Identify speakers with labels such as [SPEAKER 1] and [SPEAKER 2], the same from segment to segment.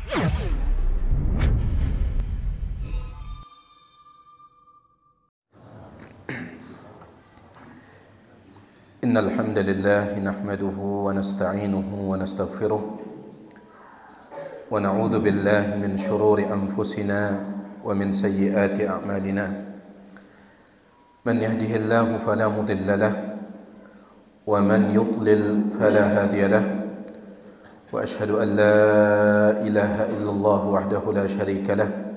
[SPEAKER 1] إن الحمد لله نحمده ونستعينه ونستغفره ونعوذ بالله من شرور أنفسنا ومن سيئات أعمالنا من يهده الله فلا مضل له ومن يضلل فلا هادي له وأشهد أن لا إله إلا الله وحده لا شريك له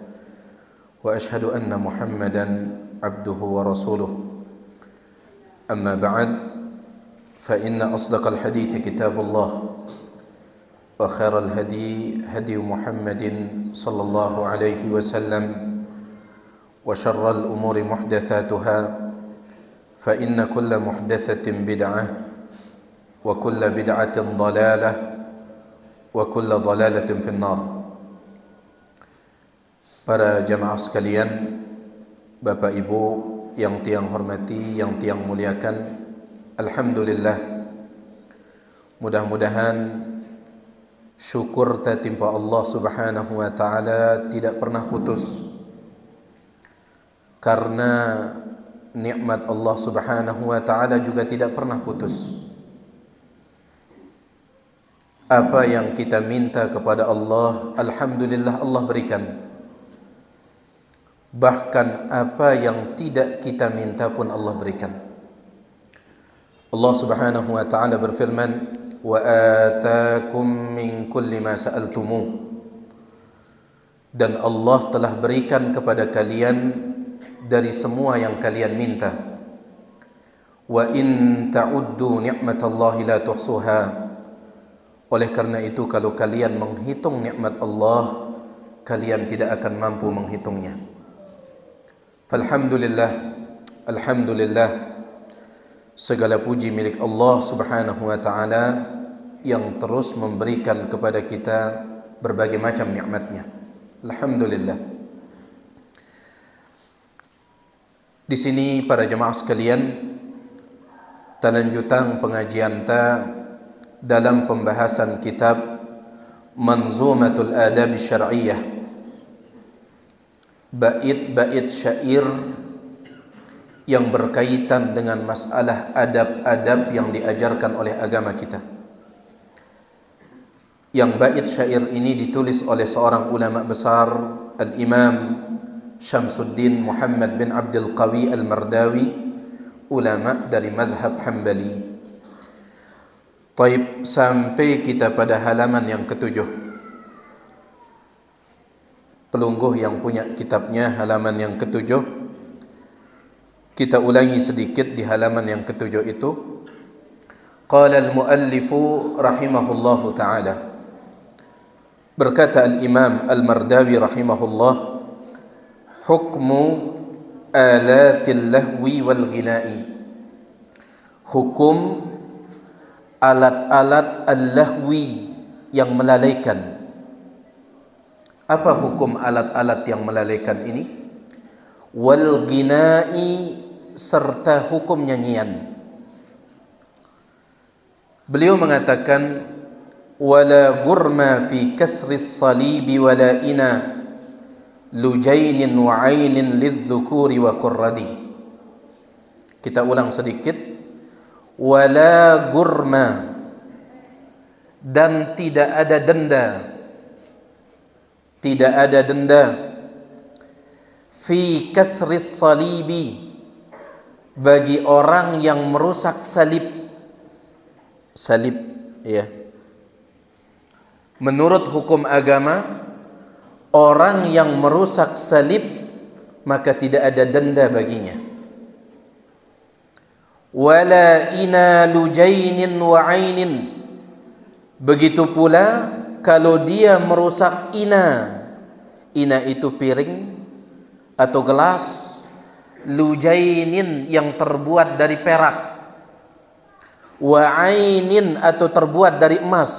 [SPEAKER 1] وأشهد أن محمدا عبده ورسوله أما بعد فإن أصدق الحديث كتاب الله وخير الهدي هدي محمد صلى الله عليه وسلم وشر الأمور محدثاتها فإن كل محدثة بدعة وكل بدعة ضلالة وكل ضلالة في النار. Para jamaah sekalian, Bapak Ibu yang tiang hormati, yang tiang muliakan, alhamdulillah, mudah-mudahan syukur tertimpa Allah Subhanahu wa taala tidak pernah putus, karena nikmat Allah Subhanahu wa taala juga tidak pernah putus. Apa yang kita minta kepada Allah, alhamdulillah Allah berikan. Bahkan apa yang tidak kita minta pun Allah berikan. Allah Subhanahu wa taala berfirman, "Wa ataakum min kulli ma sa'altumuh." Dan Allah telah berikan kepada kalian dari semua yang kalian minta. Wa in ta'uddu ni'matallahi la tuhsuha. Oleh karena itu, kalau kalian menghitung nikmat Allah, kalian tidak akan mampu menghitungnya. Falhamdulillah, alhamdulillah, segala puji milik Allah Subhanahu wa taala yang terus memberikan kepada kita berbagai macam nikmat-Nya. Alhamdulillah. Di sini para jemaah sekalian, lanjutan pengajian dalam pembahasan kitab Manzumatul Adab Syar'iyyah, bait-bait syair yang berkaitan dengan masalah adab-adab yang diajarkan oleh agama kita. Yang bait syair ini ditulis oleh seorang ulama besar, Al-Imam Syamsuddin Muhammad bin Abdul Qawi Al-Mardawi, ulama dari mazhab Hambali. Taib, sampai kita pada halaman yang ketujuh. Pelungguh yang punya kitabnya halaman yang ketujuh, kita ulangi sedikit di halaman yang ketujuh itu. Qala al-muallifu rahimahullahu ta'ala, berkata al-imam al-Mardawi rahimahullah, hukmu alatil lahwi wal ghina'i, hukum alat-alat al-lahwi yang melalaikan. Apa hukum alat-alat yang melalaikan ini? Wal ghina'i, serta hukum nyanyian. Beliau mengatakan, wala gurma fi kasris salibi wala ina lujainin wa ainin lidhukuri wa khurradi. Kita ulang sedikit. Wala gurma, dan tidak ada denda, tidak ada denda, fi kasris salibi, bagi orang yang merusak salib. Salib, ya. Menurut hukum agama, orang yang merusak salib maka tidak ada denda baginya. Wala ina lujainin wa ainin, begitu pula kalau dia merusak ina. Ina itu piring atau gelas, lujainin yang terbuat dari perak, wa ainin atau terbuat dari emas,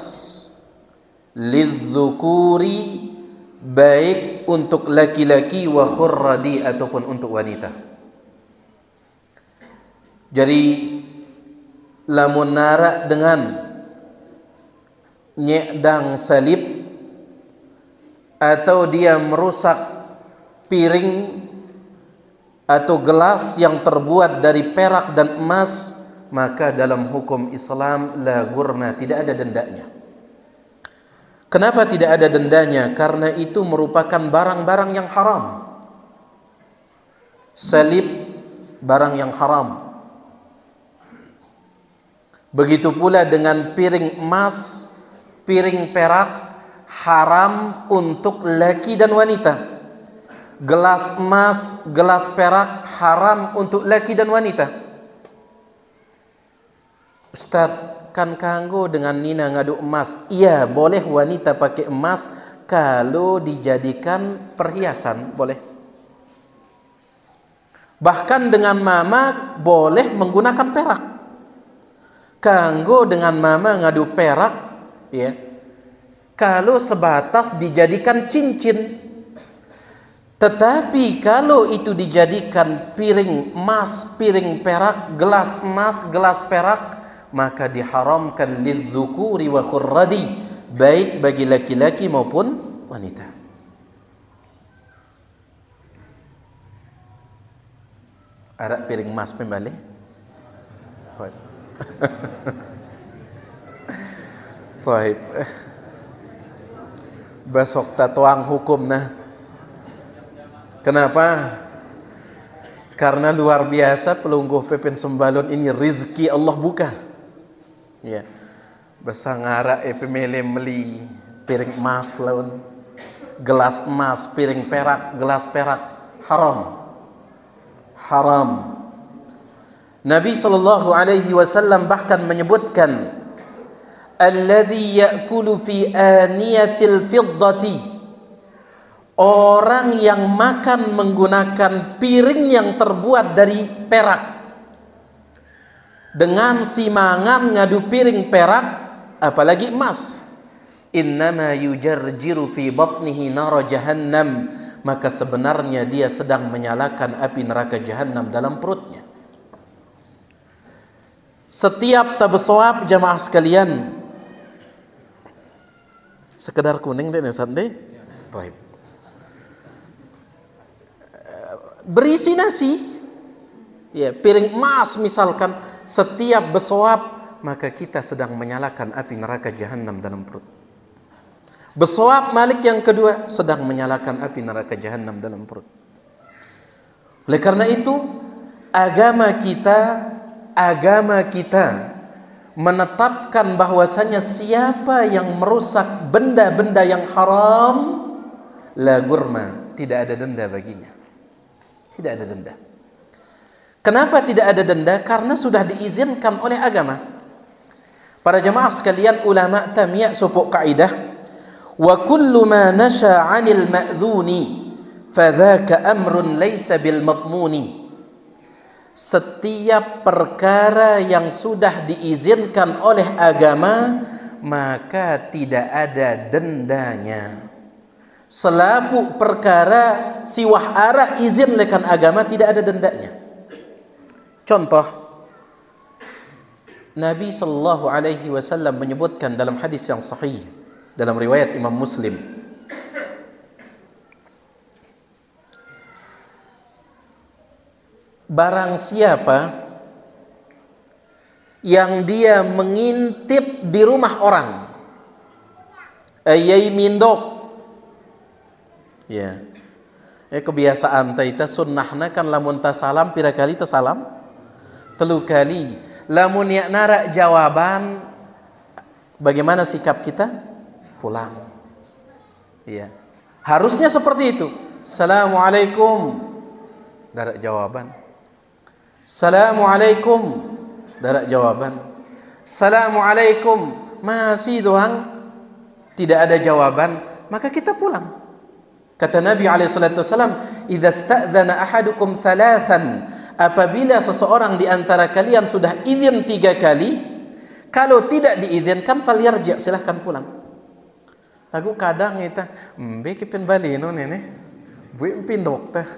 [SPEAKER 1] lidzukuri, baik untuk laki-laki, wa khurradi, ataupun untuk wanita. Jadi lamun nara dengan nyedang salib, atau dia merusak piring atau gelas yang terbuat dari perak dan emas, maka dalam hukum Islam la gurma, tidak ada dendanya. Kenapa tidak ada dendanya? Karena itu merupakan barang-barang yang haram. Salib barang yang haram. Begitu pula dengan piring emas, piring perak, haram untuk laki dan wanita. Gelas emas, gelas perak, haram untuk laki dan wanita. Ustaz, kan kanggo dengan Nina ngadu emas. Iya, boleh wanita pakai emas kalau dijadikan perhiasan, boleh. Bahkan dengan mama boleh menggunakan perak. Kanggo dengan mama ngadu perak, ya. Kalau sebatas dijadikan cincin. Tetapi kalau itu dijadikan piring emas, piring perak, gelas emas, gelas perak, maka diharamkan lidzukuri wa khurradi, baik bagi laki-laki maupun wanita. Arak piring emas pembalik. Baik. Besok tak tuang hukum nah. Kenapa? Karena luar biasa pelungguh pepin sembalun ini rizki Allah buka. Ya. Besangara pemele meli piring emas laun, gelas emas, piring perak, gelas perak, haram. Haram. Nabi sallallahu alaihi wasallam bahkan menyebutkan alladzi ya'kulu fi aniyatil fiddati, orang yang makan menggunakan piring yang terbuat dari perak, dengan simangan ngadu piring perak apalagi emas, innama yujarjiru fi batnihi nara jahannam, maka sebenarnya dia sedang menyalakan api neraka jahannam dalam perutnya. Setiap tabeswab jamaah sekalian, sekedar kuning deh Ustaz deh. Baik. Berisi nasi, ya, piring emas misalkan, setiap beswab maka kita sedang menyalakan api neraka jahannam dalam perut. Beswab malik yang kedua sedang menyalakan api neraka jahannam dalam perut. Oleh karena itu agama kita menetapkan bahwasanya siapa yang merusak benda-benda yang haram, la gurma, tidak ada denda baginya. Tidak ada denda. Kenapa tidak ada denda? Karena sudah diizinkan oleh agama. Para jemaah sekalian, ulama tamyiz supuk kaidah, wa kullu ma nasha 'anil ma'dzuni fadzaka amrun laysa bil madmuni. Setiap perkara yang sudah diizinkan oleh agama maka tidak ada dendanya. Selapu perkara siwah ara izin lekan agama tidak ada dendanya. Contoh, Nabi sallallahu alaihi wasallam menyebutkan dalam hadis yang sahih dalam riwayat Imam Muslim, barang siapa yang dia mengintip di rumah orang, ayai mindok, ya, kebiasaan taita sunnahna kan lamun ta salam pira kali ta salam? 3 kali. Lamun ya narak jawaban, bagaimana sikap kita? Pulang. Ya. Harusnya seperti itu. Assalamualaikum. Darat jawaban. Assalamualaikum. Darat jawaban. Assalamualaikum. Masih doang tidak ada jawaban, maka kita pulang. Kata Nabi SAW, "Idza sta'dzana ahadukum thalathan," apabila seseorang di antara kalian sudah izin 3 kali, kalau tidak diizinkan falyarji', silahkan pulang. Aku kadang kita, kipin bali no nene, buim pindok tah.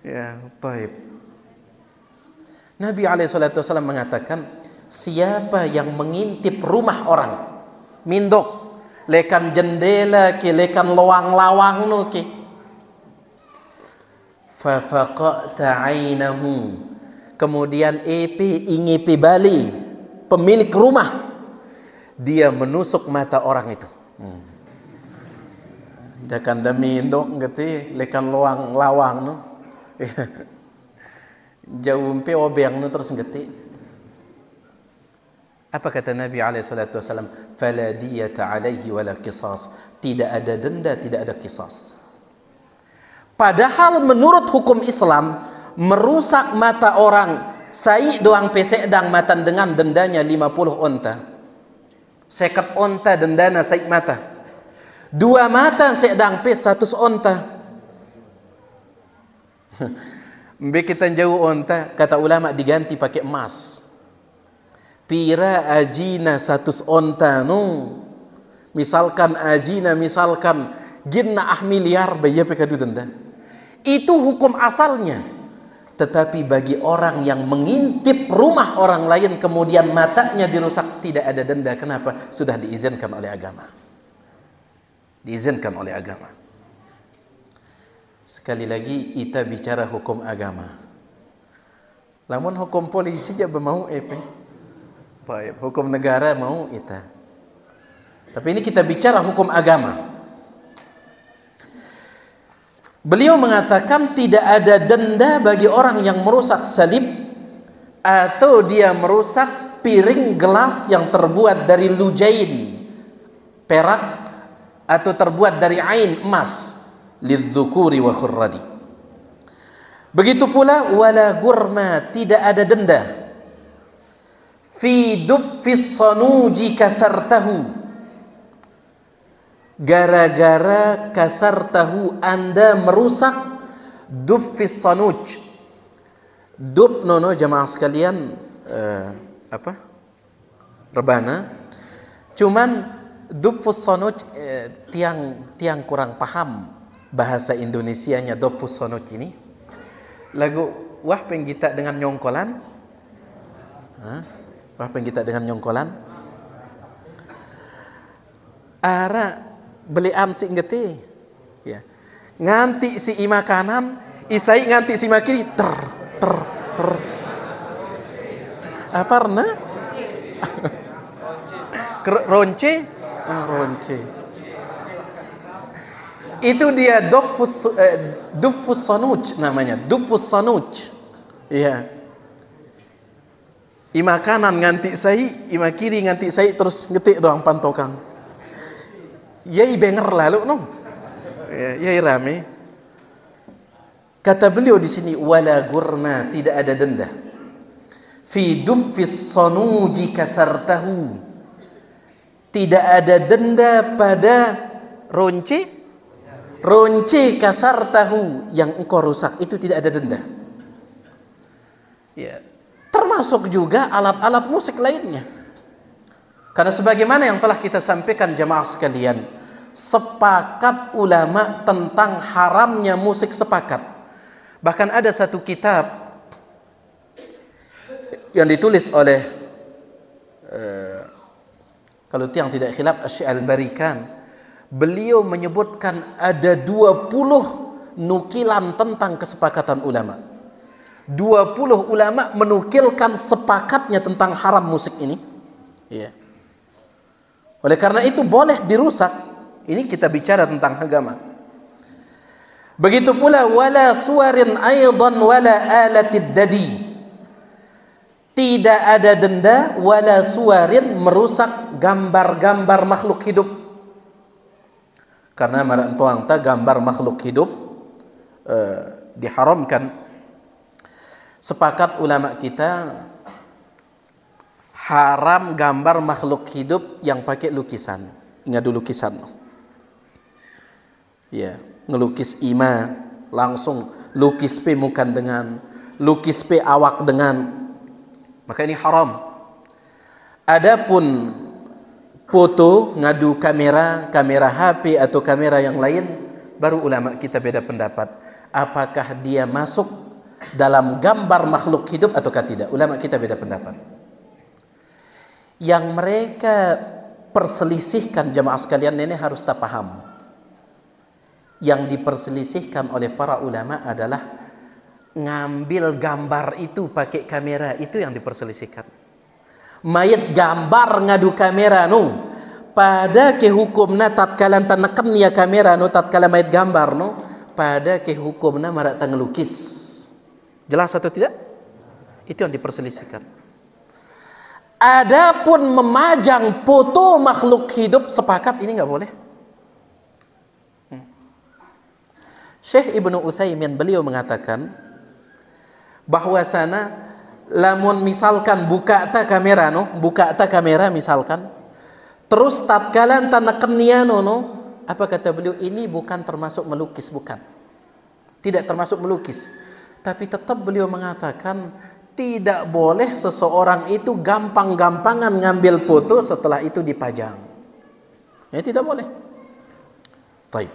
[SPEAKER 1] Ya, baik. Nabi SAW mengatakan, siapa yang mengintip rumah orang, mindok, lekan jendela ki, lekan lawang-lawang no ki. Fa faqata 'ainahu, kemudian ingi bali pemilik rumah, dia menusuk mata orang itu. Jakan dami indok ngeti lekan lawang no. Jauh pe obeng no terus ngeti. Apa kata Nabi alaihi salatu wasallam? Fala diyata alaihi wala qisas. Tidak ada denda, tidak ada qisas. Padahal menurut hukum Islam, merusak mata orang sai doang pesedang matan dengan dendanya 50 onta. 50 onta dendana sai mata. 2 mata sedang pe 100 onta. Mbe kita jauh onta, kata ulama diganti pakai emas. Pira ajina 100 onta no. Misalkan ajina ginna miliar bayar pekadu denda. Itu hukum asalnya. Tetapi bagi orang yang mengintip rumah orang lain kemudian matanya dirusak, tidak ada denda. Kenapa? Sudah diizinkan oleh agama. Diizinkan oleh agama. Sekali lagi kita bicara hukum agama. Lamun hukum polisi aja mau hukum negara mau kita. Tapi ini kita bicara hukum agama. Beliau mengatakan tidak ada denda bagi orang yang merusak salib atau dia merusak piring gelas yang terbuat dari lujain, perak, atau terbuat dari ain, emas, lidzukuri wa khurradi. Begitu pula wala gurma, tidak ada denda. Fi duffis sanuji kasartahu, gara-gara kasar tahu Anda merusak duffis sanuj. Duf nono jamaah sekalian rebana. Cuman duffus sanuj tiang kurang paham bahasa Indonesianya duffus sanuj ini. Lagu wah penggita dengan nyongkolan. Wah penggita dengan nyongkolan. Ara belian si ngeti ya, nganti si ima kanan isai nganti si ima kiri ter apa rena ronce itu dia duffus sanuj namanya, duffus sanuj ya. Ima kanan nganti sai, ima kiri nganti sai, terus ngetik doang pantokang. Yai benger lalu nong, yai rame. Kata beliau di sini wala gurma, tidak ada denda. Fi duffis sanuji kasartahu, tidak ada denda pada ronce kasartahu yang engkau rusak, itu tidak ada denda. Ya, termasuk juga alat-alat musik lainnya. Karena sebagaimana yang telah kita sampaikan jamaah sekalian, sepakat ulama tentang haramnya musik, sepakat. Bahkan ada satu kitab yang ditulis oleh kalau tiang tidak khilaf Asy-Albarikan, beliau menyebutkan ada 20 nukilan tentang kesepakatan ulama. 20 ulama menukilkan sepakatnya tentang haram musik ini. Ya. Oleh karena itu boleh dirusak. Ini kita bicara tentang agama. Begitu pula wala suwarin aidan wala alatid dadi. Tidak ada denda wala suwarin, merusak gambar-gambar makhluk hidup. Karena marantuang ta gambar makhluk hidup diharamkan. Sepakat ulama kita haram gambar makhluk hidup yang pakai lukisan. Ingat dulu lukisan. Ya, ngelukis ima langsung, lukis pe mukan dengan, lukis pe awak dengan, maka ini haram. Adapun foto ngadu kamera HP atau kamera yang lain, baru ulama kita beda pendapat. Apakah dia masuk dalam gambar makhluk hidup ataukah tidak? Ulama kita beda pendapat. Yang mereka perselisihkan jemaah sekalian ini harus tak paham. Yang diperselisihkan oleh para ulama adalah ngambil gambar itu pakai kamera, itu yang diperselisihkan. Mayat gambar ngadu kamera nu pada ke hukumna tatkala tanekan ya kamera nu tatkala mayat gambar nu pada ke hukumna marak tangelukis. Jelas atau tidak? Itu yang diperselisihkan. Adapun memajang foto makhluk hidup, sepakat ini nggak boleh. Syekh Ibnu Utsaimin beliau mengatakan bahwasana lamun misalkan buka ta kamera misalkan, terus tatkala tanekan niano no, apa kata beliau, ini bukan termasuk melukis, bukan. Tidak termasuk melukis. Tapi tetap beliau mengatakan tidak boleh seseorang itu gampang-gampangan ngambil foto setelah itu dipajang. Ya tidak boleh. Baik.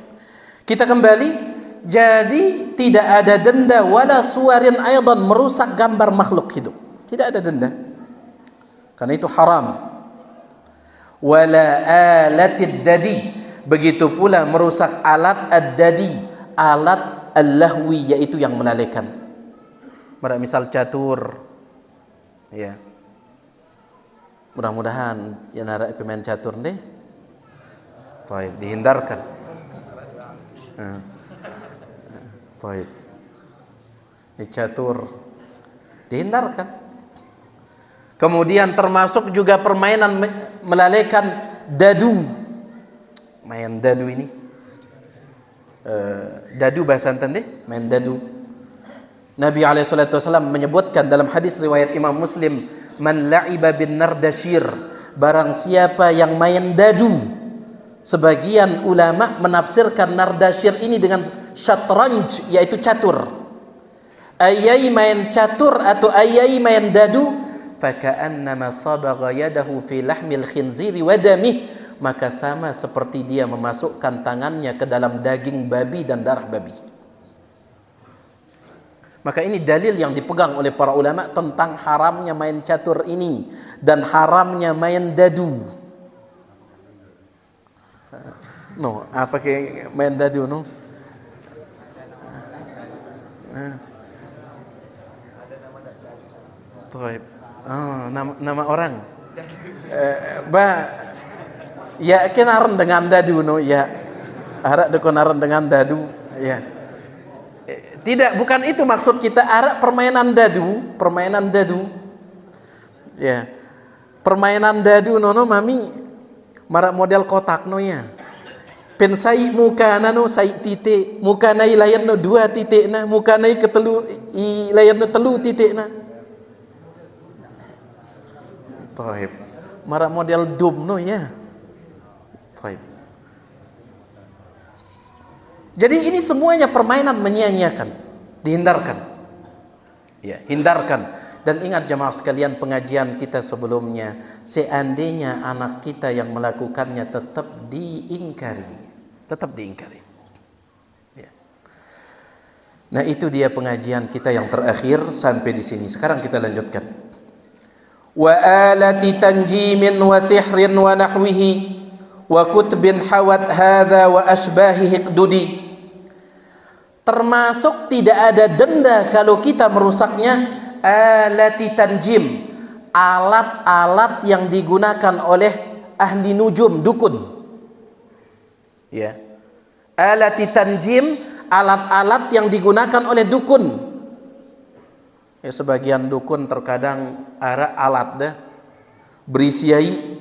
[SPEAKER 1] Kita kembali. Jadi tidak ada denda wala suwarin aidan, merusak gambar makhluk hidup. Tidak ada denda. Karena itu haram. Wala alatid dadi. Begitu pula merusak alat ad-dadi, alat al-lahwi, yaitu yang melalaikan. Misal catur. Ya. Mudah-mudahan yang ada pemain catur deh. Baik, dihindarkan. Baik. Ini catur dihindarkan. Kemudian termasuk juga permainan melalaikan dadu. Main dadu ini. Dadu bahasa Anda, main dadu. Nabi SAW menyebutkan dalam hadis riwayat Imam Muslim, man la'iba bin nardashir, barang siapa yang main dadu. Sebagian ulama menafsirkan nardashir ini dengan syatranj, yaitu catur. Ayai main catur atau ayai main dadu, faka'annama sabagha yadahu fi lahmil khinziri wa damih, maka sama seperti dia memasukkan tangannya ke dalam daging babi dan darah babi. Maka ini dalil yang dipegang oleh para ulama tentang haramnya main catur ini dan haramnya main dadu. No, apa ke main dadu no? Nama orang. Ya kenaran dengan dadu no ya. Harap dekonaran dengan dadu ya. Tidak, bukan itu maksud kita. Harap permainan dadu. Ya. Permainan dadu no mami marak model kotak no ya. Pensai muka nano sai titik, muka nai layar no 2 titik na, muka nai ketelu I layar no 3 titik na. Taib. Marak model dum no ya. Taib. Jadi ini semuanya permainan menyia-nyiakan, dihindarkan. Ya, hindarkan. Dan ingat jemaah sekalian, pengajian kita sebelumnya, seandainya anak kita yang melakukannya tetap diingkari. Ya. Nah itu dia pengajian kita yang terakhir sampai di sini. Sekarang kita lanjutkan. Wa alati tanjimin wa sihrin wa nahwihi wa kutbin hawat hadha wa ashbahihi qdudi. Termasuk tidak ada denda kalau kita merusaknya. Alati tanjim, alat-alat yang digunakan oleh ahli nujum, dukun. Ya. Alati tanjim, alat-alat yang digunakan oleh dukun. Ya, sebagian dukun terkadang ada alat dah berisi ai.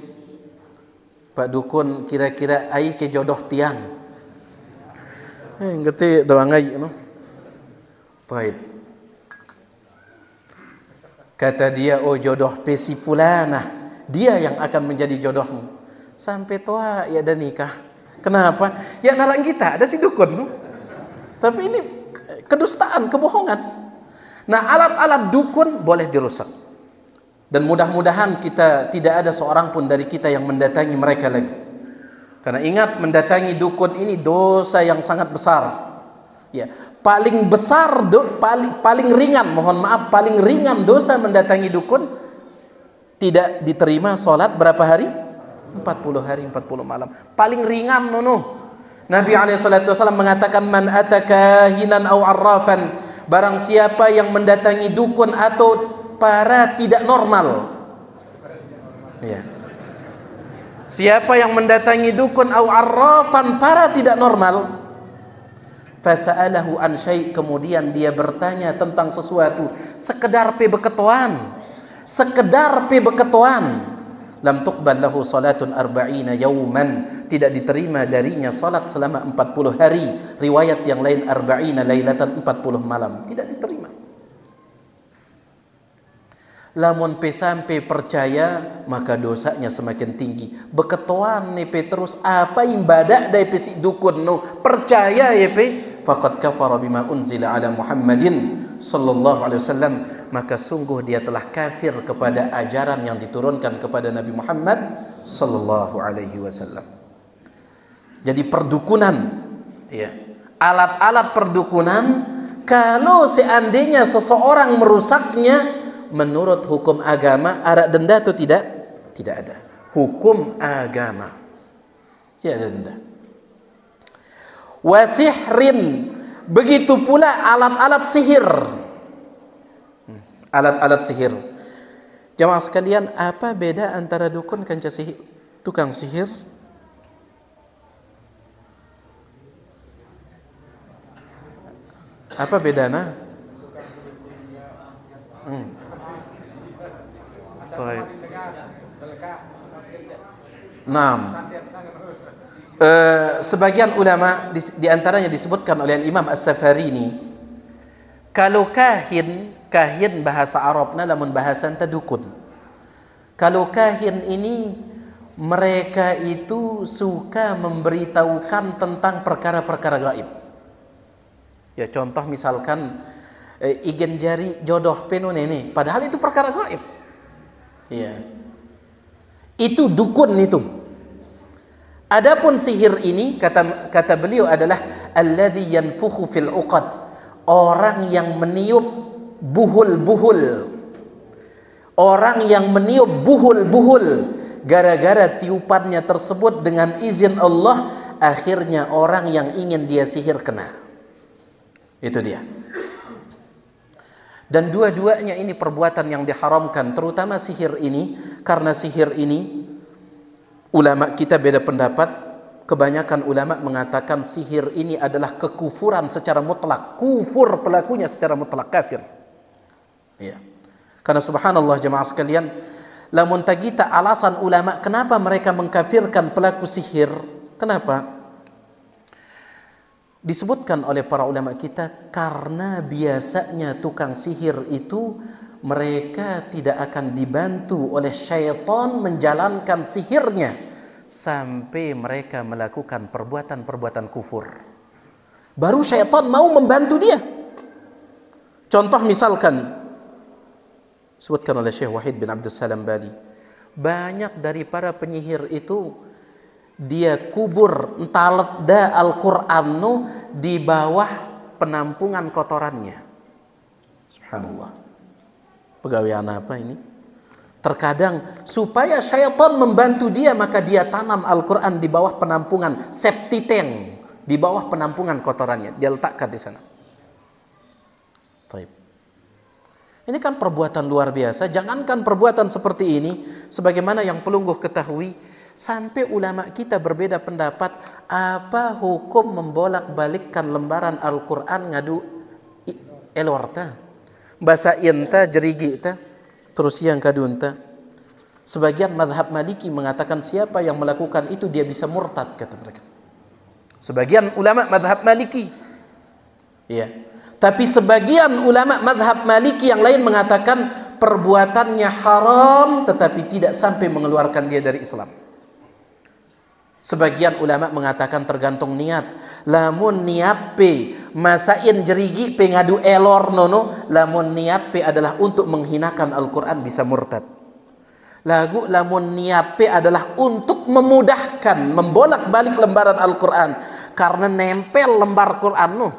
[SPEAKER 1] Pak dukun kira-kira ai ke jodoh tiang. Ngerti doang ai no. Baik. Kata dia, oh jodoh pesi fulana, dia yang akan menjadi jodohmu. Sampai tua ya ada nikah. Kenapa? Ya narang kita, ada si dukun tuh. Tapi ini kedustaan, kebohongan. Nah alat-alat dukun boleh dirusak. Dan mudah-mudahan kita tidak ada seorang pun dari kita yang mendatangi mereka lagi. Karena ingat, mendatangi dukun ini dosa yang sangat besar. Ya. Paling besar, paling ringan, mohon maaf, paling ringan dosa mendatangi dukun, tidak diterima sholat berapa hari? 40 hari 40 malam. Paling ringan nono. Nabi SAW mengatakan, man ataka hinan aw arrafan, barang siapa yang mendatangi dukun atau para tidak normal. Ya. Siapa yang mendatangi dukun aw arrafan, para tidak normal, fasa'alahu an syai', kemudian dia bertanya tentang sesuatu, sekedar beketuan, lam tuqbal lahu salatun arba'ina yawman, tidak diterima darinya salat selama 40 hari. Riwayat yang lain arba'ina lailatan, 40 malam, tidak diterima. Lamun sampai percaya, maka dosanya semakin tinggi. Beketuan nih terus apa ibadah dari si dukun no, percaya ya faqad kafara bima unzila ala Muhammadin sallallahu alaihi wasallam, maka sungguh dia telah kafir kepada ajaran yang diturunkan kepada Nabi Muhammad sallallahu alaihi wasallam. Jadi perdukunan, ya, alat-alat perdukunan, kalau seandainya seseorang merusaknya, menurut hukum agama ada denda atau tidak? Tidak ada. Hukum agama tidak ada denda. Wasihrin, begitu pula alat-alat sihir. Alat-alat sihir. Jamaah sekalian, apa beda antara dukun dan tukang sihir? Apa bedanya? Baik. 6. Sebagian ulama di antaranya disebutkan oleh Imam As-Safarini, kalau kahin bahasa Arabna namun bahasa anta dukun. Kalau kahin ini mereka itu suka memberitahukan tentang perkara-perkara gaib. Ya, contoh misalkan ingin jari jodoh penun ini, padahal itu perkara gaib. Iya. Itu dukun itu. Adapun sihir ini kata beliau adalah alladzi yanfukhu fil uqad, orang yang meniup buhul-buhul. Orang yang meniup buhul-buhul, gara-gara tiupannya tersebut dengan izin Allah, akhirnya orang yang ingin dia sihir kena. Itu dia. Dan dua-duanya ini perbuatan yang diharamkan, terutama sihir ini, karena sihir ini ulama kita beda pendapat. Kebanyakan ulama mengatakan sihir ini adalah kekufuran secara mutlak, kufur pelakunya secara mutlak, kafir. Ya. Karena subhanallah jemaah sekalian, lamun tagita alasan ulama kenapa mereka mengkafirkan pelaku sihir, kenapa? Disebutkan oleh para ulama kita, karena biasanya tukang sihir itu mereka tidak akan dibantu oleh syaitan menjalankan sihirnya sampai mereka melakukan perbuatan-perbuatan kufur. Baru syaitan mau membantu dia. Contoh misalkan disebutkan oleh Syekh Wahid bin Abdul Salam Bali, banyak dari para penyihir itu dia kubur entaleda Al-Quran di bawah penampungan kotorannya. Subhanallah. Pegawaian apa ini? Terkadang supaya syaitan membantu dia, maka dia tanam Al-Quran di bawah penampungan septic tank, di bawah penampungan kotorannya, dia letakkan di sana. Baik. Ini kan perbuatan luar biasa. Jangankan perbuatan seperti ini, sebagaimana yang pelungguh ketahui, sampai ulama kita berbeda pendapat apa hukum membolak-balikkan lembaran Al-Quran ngadu elorta, bahasa inta jerigi ta, terus yang kadunta. Sebagian mazhab Maliki mengatakan siapa yang melakukan itu dia bisa murtad, kata mereka. Sebagian ulama mazhab Maliki, ya. Tapi sebagian ulama mazhab Maliki yang lain mengatakan perbuatannya haram, tetapi tidak sampai mengeluarkan dia dari Islam. Sebagian ulama mengatakan tergantung niat. Lamun niat pe masain jerigi pe ngadu elor nono, lamun niat pe adalah untuk menghinakan Al-Quran, bisa murtad. Lamun niat pe adalah untuk memudahkan membolak-balik lembaran Al-Quran, karena nempel lembar Quran no.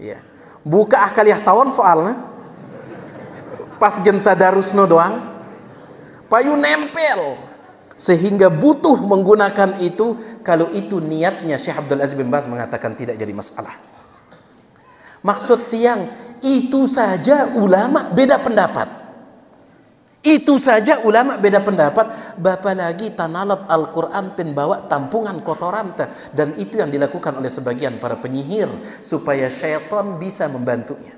[SPEAKER 1] Ya. Buka akaliah tawon soalnya. Pas genta darus no doang, payu nempel. sehingga butuh menggunakan itu. Kalau itu niatnya, Syekh Abdul Aziz bin Baz mengatakan tidak jadi masalah. Maksud tiang, itu saja ulama beda pendapat. Itu saja ulama beda pendapat. Bapa lagi tanalat Al-Quran pin bawa tampungan kotoran. Dan itu yang dilakukan oleh sebagian para penyihir supaya syaitan bisa membantunya.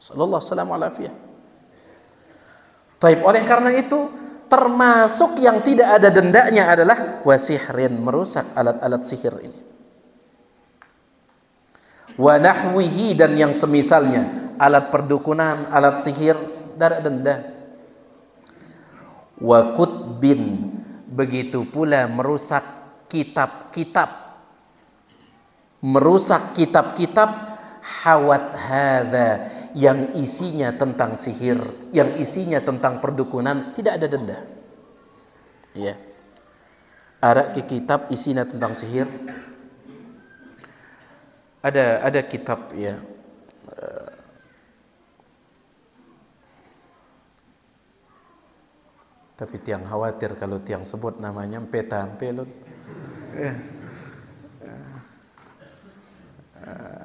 [SPEAKER 1] Sallallahu alaihi wasallam. Taib, oleh karena itu termasuk yang tidak ada dendanya adalah wasihrin, merusak alat-alat sihir ini. Wa nahwihi, dan yang semisalnya, alat perdukunan, alat sihir, tidak ada denda. Wa kutbin, begitu pula merusak kitab-kitab. Merusak kitab-kitab hawat hadza, yang isinya tentang sihir, yang isinya tentang perdukunan, tidak ada denda. Ya. Arak ke kitab isinya tentang sihir. Ada kitab ya. Tapi tiang khawatir kalau tiang sebut namanya petan pelot.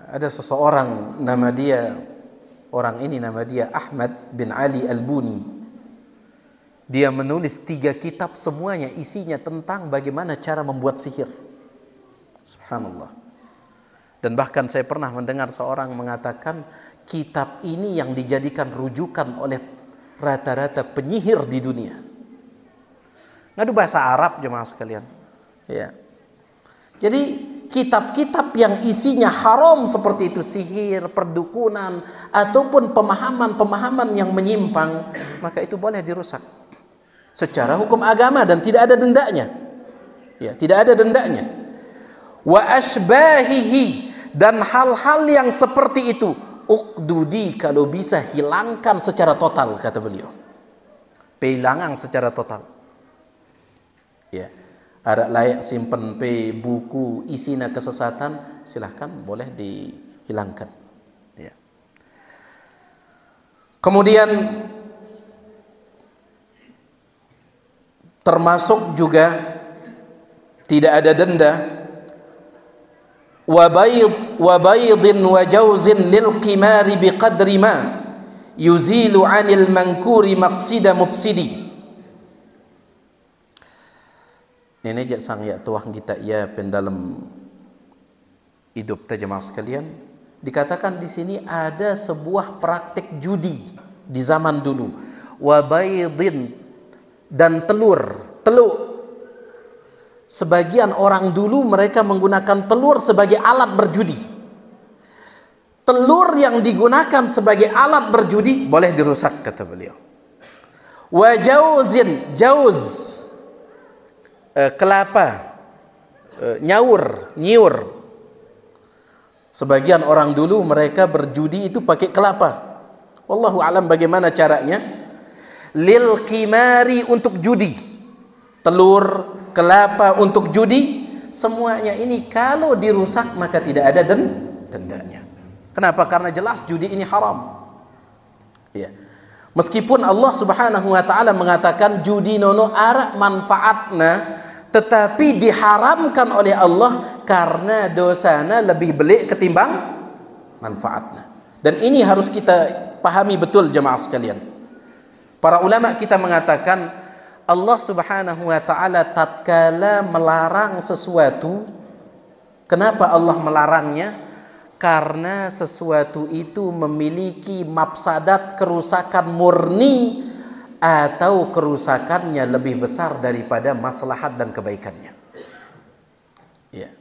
[SPEAKER 1] Ada seseorang nama dia, orang ini nama dia Ahmad bin Ali Al-Buni. Dia menulis 3 kitab, semuanya isinya tentang bagaimana cara membuat sihir. Subhanallah. Dan bahkan saya pernah mendengar seorang mengatakan kitab ini yang dijadikan rujukan oleh rata-rata penyihir di dunia. Ngadu bahasa Arab jemaah sekalian. Ya. Jadi kitab-kitab yang isinya haram seperti itu, sihir, perdukunan, ataupun pemahaman-pemahaman yang menyimpang, maka itu boleh dirusak secara hukum agama dan tidak ada dendanya. Ya, tidak ada dendanya. Wa asbahihi, dan hal-hal yang seperti itu, uqdudi, kalau bisa hilangkan secara total, kata beliau. Hilangan secara total. Ya. Ada layak simpen buku isinya kesesatan, silahkan boleh dihilangkan. Ya. Kemudian termasuk juga tidak ada denda wa baydin wa jawzin lil qimari biqadri ma yuzilu 'anil mankuri maqsida mufsidi. Ini jak sang ya tuah kita ya pendalam hidup jemaah sekalian. Dikatakan di sini ada sebuah praktik judi di zaman dulu. Wa baydin, dan telur. Sebagian orang dulu mereka menggunakan telur sebagai alat berjudi. Telur yang digunakan sebagai alat berjudi boleh dirusak, kata beliau. Wa jawzin, jauz, kelapa, nyiur. Sebagian orang dulu mereka berjudi itu pakai kelapa. Wallahu alam bagaimana caranya. Lil qimari, untuk judi. Telur, kelapa untuk judi. Semuanya ini kalau dirusak maka tidak ada dendanya. Kenapa? Karena jelas judi ini haram. Ya. Meskipun Allah Subhanahu wa taala mengatakan judi nono ara manfaatna, tetapi diharamkan oleh Allah karena dosana lebih belik ketimbang manfaatna. Dan ini harus kita pahami betul jemaah sekalian. Para ulama kita mengatakan Allah Subhanahu wa taala tatkala melarang sesuatu, kenapa Allah melarangnya? Karena sesuatu itu memiliki mafsadat, kerusakan murni, atau kerusakannya lebih besar daripada maslahat dan kebaikannya. Ya.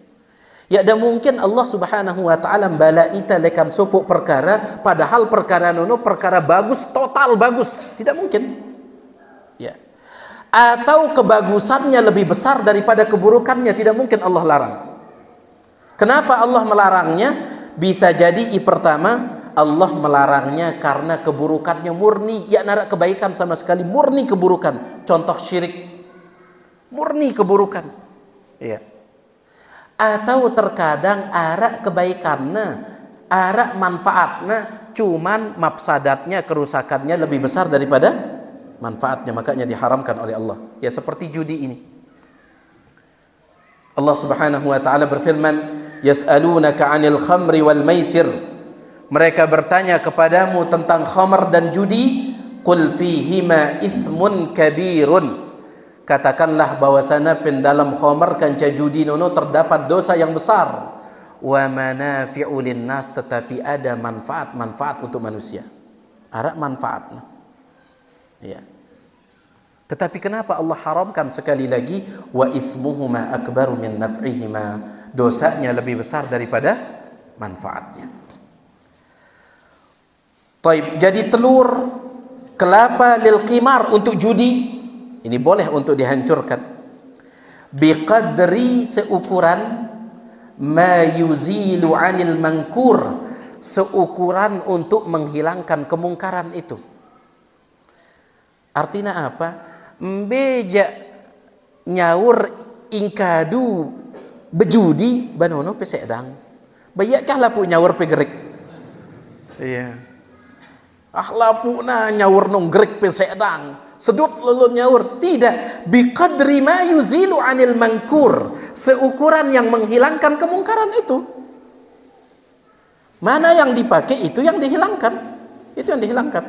[SPEAKER 1] Ya, dan mungkin Allah Subhanahu wa taala balaita lekam supuk perkara, padahal perkara nono perkara bagus, total bagus. Tidak mungkin. Ya. Atau kebagusannya lebih besar daripada keburukannya, tidak mungkin Allah larang. Kenapa Allah melarangnya? Bisa jadi pertama Allah melarangnya karena keburukannya murni, ya narak kebaikan sama sekali, murni keburukan. Contoh syirik, murni keburukan. Ya. Atau terkadang arak kebaikannya, arak manfaatnya, cuman mafsadatnya, kerusakannya lebih besar daripada manfaatnya, makanya diharamkan oleh Allah. Ya seperti judi ini. Allah Subhanahu wa taala berfirman, "Yas'alunaka 'anil khamri wal maisir." Mereka bertanya kepadamu tentang khamr dan judi. Qul fihima ithmun kabirun. Katakanlah bahwasana dalam khamr kanca judi nono terdapat dosa yang besar. Wa manafi'u linnas, tetapi ada manfaat untuk manusia. Ada manfaat. Ya. Tetapi kenapa Allah haramkan sekali lagi wa ithmuhuma akbaru min naf'ihima? Dosanya lebih besar daripada manfaatnya. Taib, jadi telur, kelapa lil qimar untuk judi ini boleh untuk dihancurkan. Biqadri seukuran ma yuzilu 'anil mangkur, seukuran untuk menghilangkan kemungkaran itu. Artinya apa? Beja nyaur ingkadu bejudi banono pesedang. Bayakkah lapu nyaur pegerik. Iya. Lapu na nyaur nong gerik pesedang. Sedut lalu nyaur. Tidak. Biqadri ma yuzilu 'anil mangkur. Seukuran yang menghilangkan kemungkaran itu. Mana yang dipakai itu yang dihilangkan. Itu yang dihilangkan.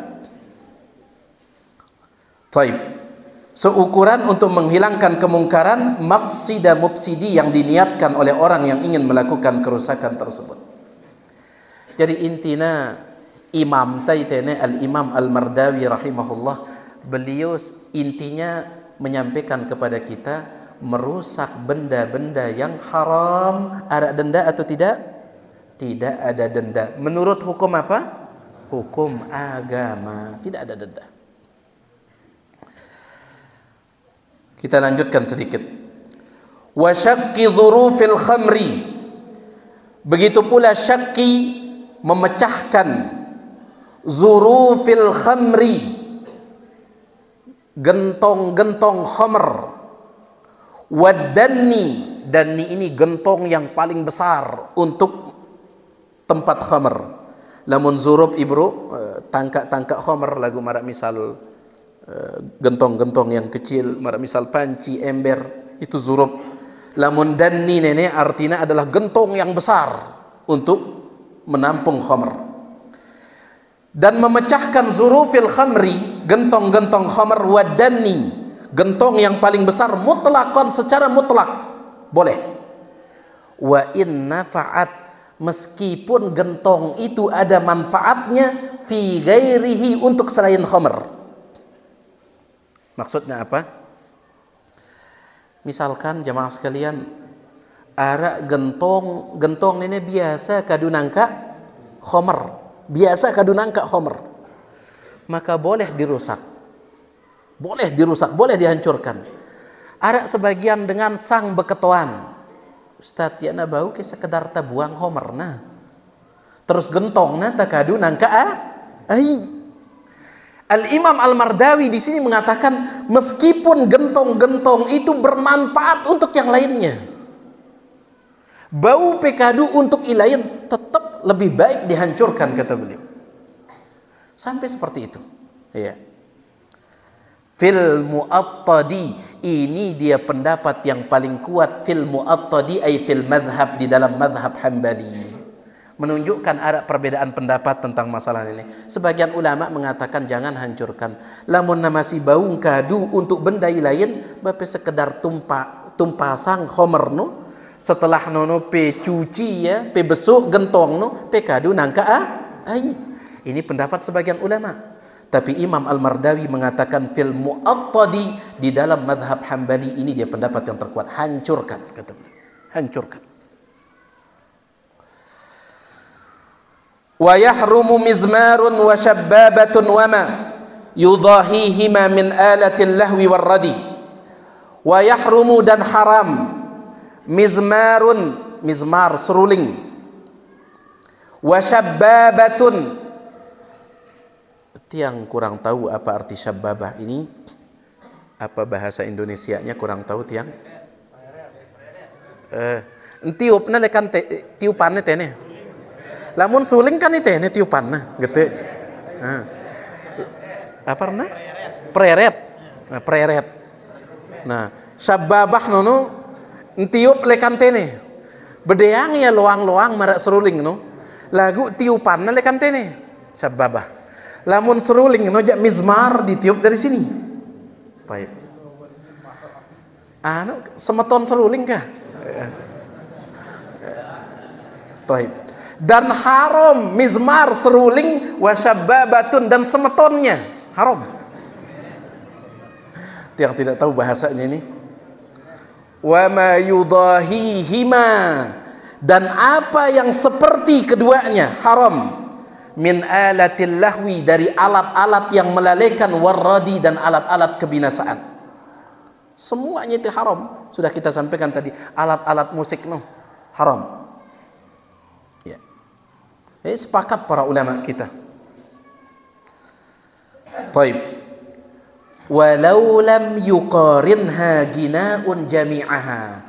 [SPEAKER 1] Taib. Seukuran untuk menghilangkan kemungkaran maqsida mufsidi yang diniatkan oleh orang yang ingin melakukan kerusakan tersebut. Jadi intinya Imam Taitene Al-Imam Al-Mardawi rahimahullah, beliau intinya menyampaikan kepada kita merusak benda-benda yang haram ada denda atau tidak? Tidak ada denda. Menurut hukum apa? Hukum agama, tidak ada denda. Kita lanjutkan sedikit. Wa syaqqi dzurufil khamri. Begitu pula syaqi, memecahkan dzurufil khamri, gentong-gentong khamr. Wadanni, danni ini gentong yang paling besar untuk tempat khamr. Lamun zurub ibru tangkak-tangkak khamr lagu marak misal gentong-gentong yang kecil, misal panci, ember, itu zurub. Lamun danni nenek artinya adalah gentong yang besar untuk menampung khamr. Dan memecahkan zurufil khamri, gentong-gentong khamr, wa danni, gentong yang paling besar mutlakon, secara mutlak boleh. Wa in nafa'at, meskipun gentong itu ada manfaatnya fi ghairihi, untuk selain khamr. Maksudnya apa? Misalkan jamaah sekalian, ara gentong ini biasa kadunangka khomer, biasa kadunangka khomer, maka boleh dirusak, boleh dihancurkan. Ara sebagian dengan sang beketoan, Ustaz ya na bau ke sekedar tabuang khomer nah, terus gentong na takadunangka ai. Al-Imam Al-Mardawi di sini mengatakan meskipun gentong-gentong itu bermanfaat untuk yang lainnya, bau pekadu untuk ilain tetap lebih baik dihancurkan, kata beliau. Sampai seperti itu. Ya. Fil mu'attadi, ini dia pendapat yang paling kuat. Fil mu'attadi ay fil madhab, di dalam madhab Hambali. Menunjukkan ada perbedaan pendapat tentang masalah ini. Sebagian ulama mengatakan jangan hancurkan. Lamun masih bau kadu untuk benda lain, bape sekedar tumpasang khomer no, setelah nono pe cuci ya, pe besuk gentong no, pe kadu nangka ai. Ini pendapat sebagian ulama. Tapi Imam Al-Mardawi mengatakan fil mu'attadi, di dalam madhab Hambali ini dia pendapat yang terkuat. Hancurkan, kata beliau. Hancurkan. Wa yahrumu mizmarun wa shabbabatun wa ma yudahihima min alatil lahwi warradi. Wa yahrumu, dan haram, mizmarun, mizmar seruling, wa shabbabatun, yang kurang tahu apa arti syabbabah ini, apa bahasa Indonesianya kurang tahu tiang. Tiupna lekan tiupannya tene. Lamun suling kan itu ini tiupan nah gitu. Apa pernah? Preret. Nah, preret. Nah, sababah nono tiup lekantene. Bedeang ya loang-loang marak seruling no. Lagu tiupan na lekantene. Sababah. Lamun seruling no jak mizmar ditiup dari sini. Baik. Anu semeton seruling kah? Baik. Dan haram mizmar seruling wasyababatun dan semetonnya haram. Yang tidak tahu bahasanya ini. Wa ma yudahihima dan apa yang seperti keduanya haram min alatil lahwi dari alat-alat yang melalaikan warradi dan alat-alat kebinasaan. Semuanya itu haram. Sudah kita sampaikan tadi, alat-alat musik no haram. Ya. Ini sepakat para ulama kita. Baik. Walau lam yuqarinha ginaun jami'aha.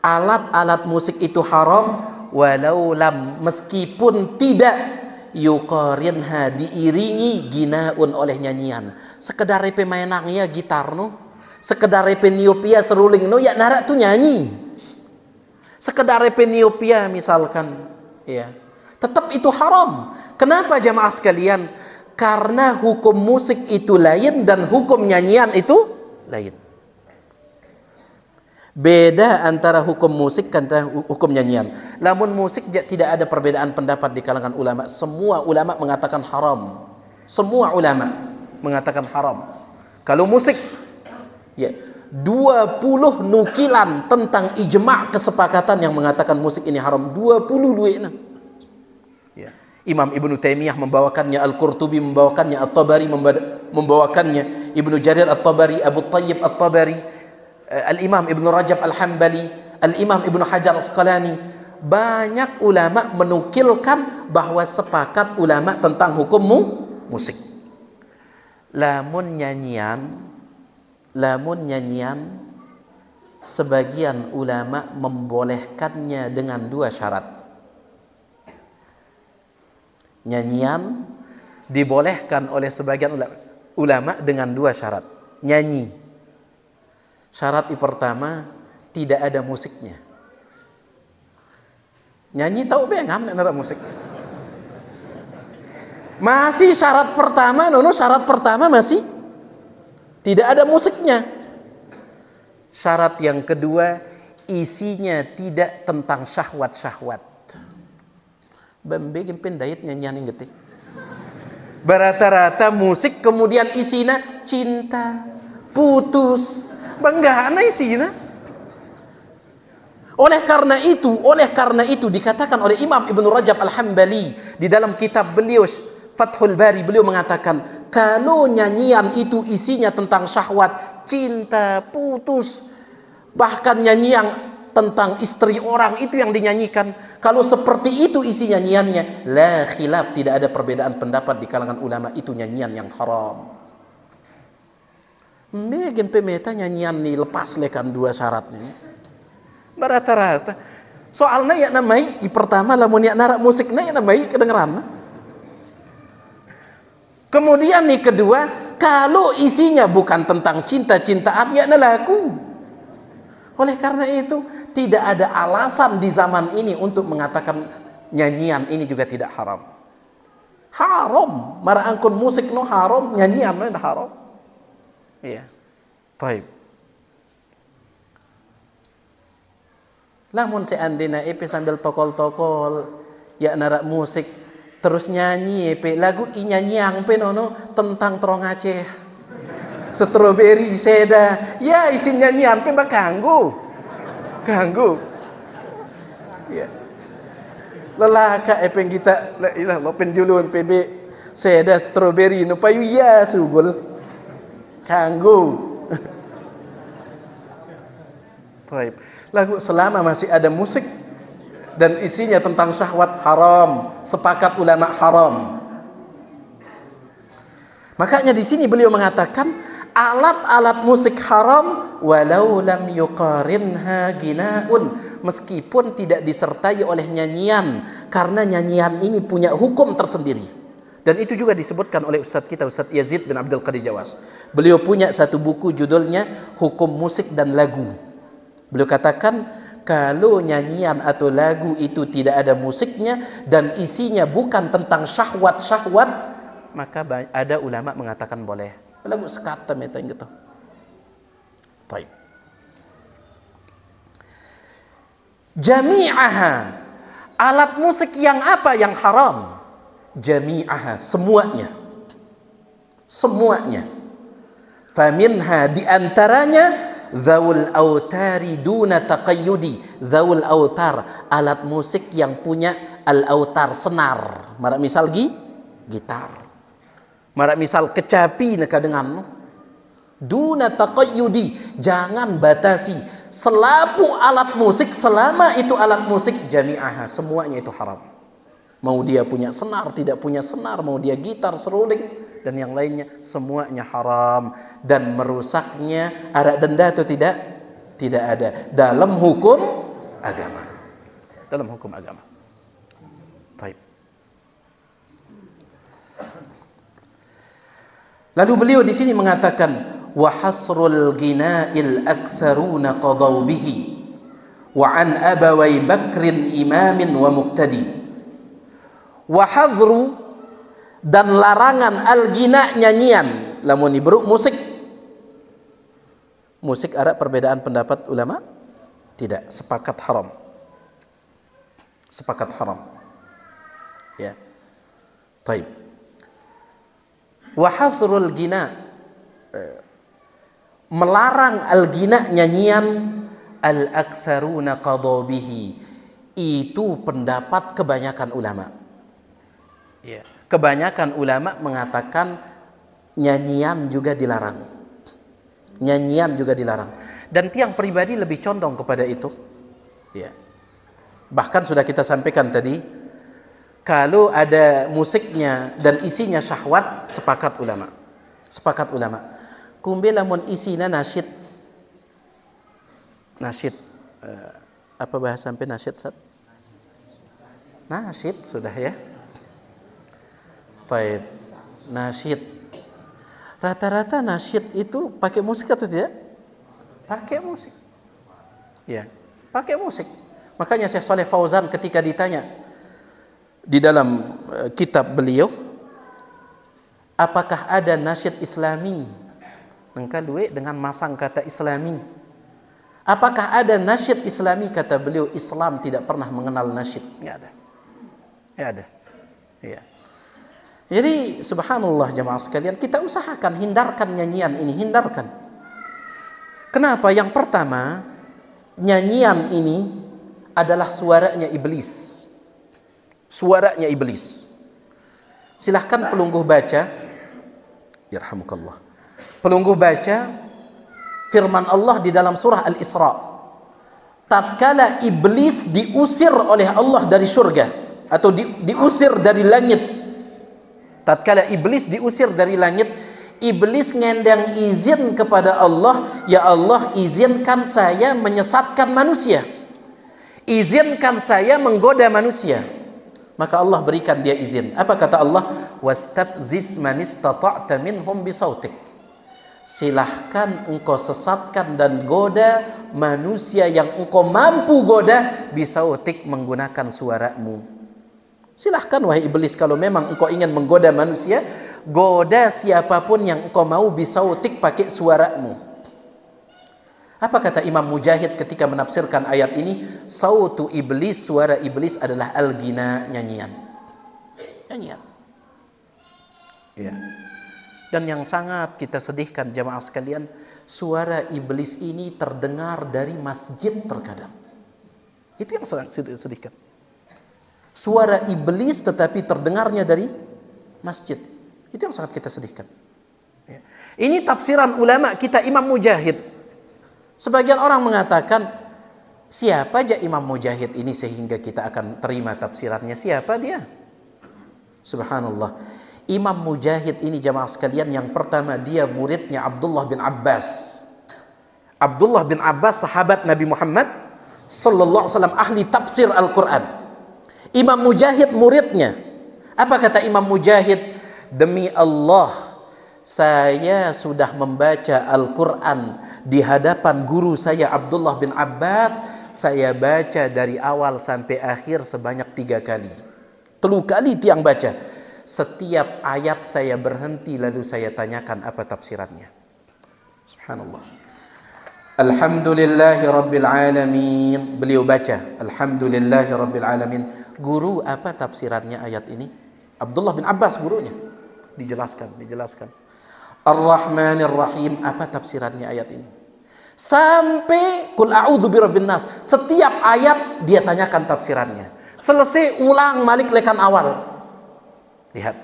[SPEAKER 1] Alat-alat musik itu haram walau lam meskipun tidak yuqarinha diiringi ginaun oleh nyanyian. Sekedar pemainangnya gitar no, sekedar niopia seruling no ya narak tu nyanyi. Sekedar niopia misalkan ya. Tetap itu haram. Kenapa jamaah sekalian? Karena hukum musik itu lain dan hukum nyanyian itu lain. Beda antara hukum musik dan hukum nyanyian. Namun musik tidak ada perbedaan pendapat di kalangan ulama. Semua ulama mengatakan haram. Semua ulama mengatakan haram. Kalau musik, ya 20 nukilan tentang ijma' kesepakatan yang mengatakan musik ini haram. 20 duitnya. Ya. Imam Ibnu Taimiyah membawakannya, Al-Qurtubi membawakannya, At-Tabari membawakannya, Ibnu Jarir At-Tabari, Abu Tayyib At-Tabari, Al-Imam Ibnu Rajab Al-Hambali, Al-Imam Ibnu Hajar Asqalani. Banyak ulama menukilkan bahwa sepakat ulama tentang hukum musik. Lamun nyanyian sebagian ulama membolehkannya dengan 2 syarat. Nyanyian dibolehkan oleh sebagian ulama dengan 2 syarat. Nyanyi. Syarat yang pertama, tidak ada musiknya. Nyanyi tahu bengam nara musik. Masih syarat pertama, syarat pertama masih tidak ada musiknya. Syarat yang kedua, isinya tidak tentang syahwat-syahwat. Bambegin pendait nyanyian getik. Berata-rata musik kemudian isina cinta, putus, banggana isina. Oleh karena itu dikatakan oleh Imam Ibnu Rajab Al-Hambali di dalam kitab beliau Fathul Bari, beliau mengatakan kalau nyanyian itu isinya tentang syahwat, cinta, putus, bahkan nyanyian tentang istri orang itu yang dinyanyikan, kalau seperti itu isi nyanyiannya, la khilaf, tidak ada perbedaan pendapat di kalangan ulama, itu nyanyian yang haram. Mungkin pemeta nyanyian ni lepas lekan 2 syarat ini. Berata-rata. Soalnya ya namai di pertama lamun ya narak musiknya ya namai kedengeran. Kemudian nih kedua, kalau isinya bukan tentang cinta-cintaan ya laku. Oleh karena itu tidak ada alasan di zaman ini untuk mengatakan nyanyian ini juga tidak haram. Haram, marangkun musik no haram, nyanyian no haram. Iya. Baik. Lamun seandainya epe sambil tokol-tokol ya narak musik terus nyanyi epe lagu nyanyiang pe nono tentang Trong Aceh. Strawberry seda, ya isin nyanyian pe bakanggu. Ganggu. Ya. Lelaka epeng kita la ilah lo penjulun PB seda strawberry no payu ya sugul. Ganggu. Baik. Lagu selama masih ada musik dan isinya tentang syahwat haram, sepakat ulama haram. Makanya di sini beliau mengatakan alat-alat musik haram walau lam yuqarinha ginaun, meskipun tidak disertai oleh nyanyian, karena nyanyian ini punya hukum tersendiri. Dan itu juga disebutkan oleh Ustadz kita, Ustadz Yazid bin Abdul Qadir Jawas. Beliau punya satu buku judulnya Hukum Musik dan Lagu. Beliau katakan, kalau nyanyian atau lagu itu tidak ada musiknya dan isinya bukan tentang syahwat-syahwat, maka ada ulama mengatakan boleh. Lagu sekata meta gitu. Baik. Jami'aha, alat musik yang apa yang haram? Jami'aha, semuanya. Semuanya. Faminha, diantaranya zawul autari duna taqayyudi. Zawul autar, alat musik yang punya al-autar, senar. Marak misal gitar. Marak misal kecapi neka dengan duna taqayyudi, jangan batasi. Selapu alat musik, selama itu alat musik, jami'aha, semuanya itu haram. Mau dia punya senar, tidak punya senar, mau dia gitar, seruling, dan yang lainnya, semuanya haram. Dan merusaknya ada denda atau tidak? Tidak ada. Dalam hukum agama. Dalam hukum agama. Baik. Lalu beliau di sini mengatakan, wa hasrul gina'il aktsaruna qadaw bihi wa an abawai bakrin imamin wa muqtadi. Wahadru, dan larangan al-gina, nyanyian, lamun ibruk musik. Musik ada perbedaan pendapat ulama? Tidak, sepakat haram. Sepakat haram. Ya. Baik. Wahasrul gina, melarang al-gina, nyanyian, al-aktsaruna qadabihi, itu pendapat kebanyakan ulama. Ya. Kebanyakan ulama mengatakan nyanyian juga dilarang. Nyanyian juga dilarang. Dan tiang pribadi lebih condong kepada itu. Ya. Bahkan sudah kita sampaikan tadi, kalau ada musiknya dan isinya syahwat, sepakat ulama. Sepakat ulama. Kumbe lamun isina nasyid. Nasyid. Apa bahasa sampai nasyid? Nasyid sudah ya. Baik, nasyid. Rata-rata nasyid itu pakai musik atau tidak? Pakai musik. Ya, pakai musik. Makanya Syekh Shalih Fauzan ketika ditanya di dalam kitab beliau, apakah ada nasyid Islami? Maka duit dengan masang kata Islami. Apakah ada nasyid Islami? Kata beliau, Islam tidak pernah mengenal nasyid. Enggak ada. Enggak ada. Iya. Jadi subhanallah jamaah sekalian, kita usahakan hindarkan nyanyian ini, hindarkan. Kenapa? Yang pertama, nyanyian ini adalah suaranya iblis. Suaranya iblis. Silahkan pelungguh baca, yarhamukallah. Pelungguh baca firman Allah di dalam surah Al-Isra. Tatkala iblis diusir oleh Allah dari surga atau diusir dari langit. Tatkala iblis diusir dari langit, iblis ngendang izin kepada Allah, ya Allah, izinkan saya menyesatkan manusia. Izinkan saya menggoda manusia. Maka Allah berikan dia izin. Apa kata Allah? Wastabziz man istata'ta minhum bisautik. Silahkan engkau sesatkan dan goda manusia yang engkau mampu goda bisautik, menggunakan suaramu. Silahkan wahai iblis, kalau memang engkau ingin menggoda manusia, goda siapapun yang engkau mau bisautik, pakai suaramu. Apa kata Imam Mujahid ketika menafsirkan ayat ini? Sautu iblis, suara iblis adalah al-gina, nyanyian. Nyanyian. Ya. Dan yang sangat kita sedihkan jamaah sekalian, suara iblis ini terdengar dari masjid terkadang. Itu yang sangat sedihkan. Suara iblis tetapi terdengarnya dari masjid. Itu yang sangat kita sedihkan. Ya. Ini tafsiran ulama kita Imam Mujahid. Sebagian orang mengatakan, siapa aja Imam Mujahid ini sehingga kita akan terima tafsirannya? Siapa dia? Subhanallah. Imam Mujahid ini jamaah sekalian, yang pertama dia muridnya Abdullah bin Abbas. Abdullah bin Abbas sahabat Nabi Muhammad sallallahu alaihi wasallam, ahli tafsir Al-Quran. Imam Mujahid muridnya. Apa kata Imam Mujahid? demi Allah, saya sudah membaca Al-Quran di hadapan guru saya Abdullah bin Abbas. Saya baca dari awal sampai akhir sebanyak 3 kali. 3 kali tiang baca. Setiap ayat saya berhenti lalu saya tanyakan apa tafsirannya. Subhanallah. Alhamdulillahi Rabbil Alamin. Beliau baca Alhamdulillahi Rabbil Alamin. Guru, apa tafsirannya ayat ini? Abdullah bin Abbas gurunya. Dijelaskan. Ar-Rahmanir Rahim, apa tafsirannya ayat ini? Sampai Qul a'udzu birabbin nas. Setiap ayat dia tanyakan tafsirannya. Selesai ulang Malik lekan awal. Lihat.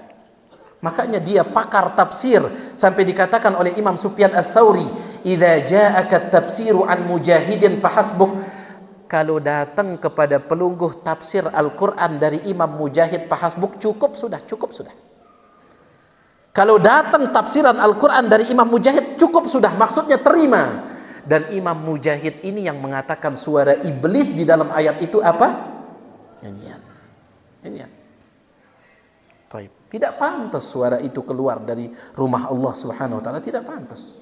[SPEAKER 1] Makanya dia pakar tafsir sampai dikatakan oleh Imam Sufyan Ats-Tsauri, "Idza ja'aka tafsiru an mujahidin fahasbuk." Kalau datang kepada pelungguh tafsir Al-Qur'an dari Imam Mujahid fahasbuk, cukup sudah. Kalau datang tafsiran Al-Quran dari Imam Mujahid, cukup sudah, maksudnya terima. Dan Imam Mujahid ini yang mengatakan suara iblis di dalam ayat itu apa? Nyanyian. Taib. Tidak pantas suara itu keluar dari rumah Allah Subhanahu wa taala, tidak pantas.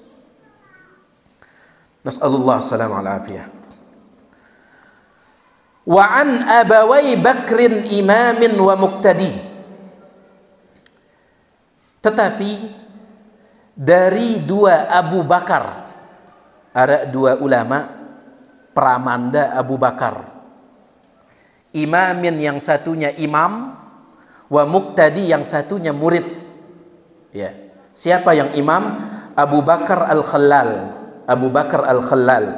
[SPEAKER 1] Nas'alullah salam al afiyah. Wa an abawai Bakrin imamin wa muqtadi. Tetapi dari 2 Abu Bakar, ada 2 ulama pramanda Abu Bakar, imamin yang satunya imam, wa muqtadi yang satunya murid. Ya. Siapa yang imam? Abu Bakar Al-Khallal.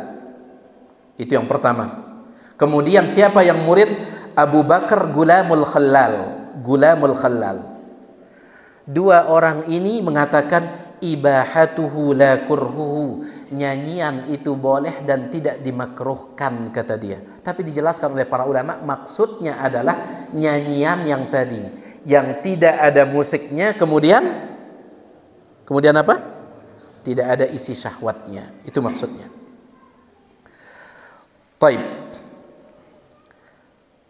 [SPEAKER 1] Itu yang pertama. Kemudian siapa yang murid? Abu Bakar Gulamul Khallal. 2 orang ini mengatakan ibahatuhu la kurhuhu, nyanyian itu boleh dan tidak dimakruhkan, kata dia. Tapi dijelaskan oleh para ulama, maksudnya adalah nyanyian yang tadi, yang tidak ada musiknya, kemudian apa? Tidak ada isi syahwatnya. Itu maksudnya. Taib.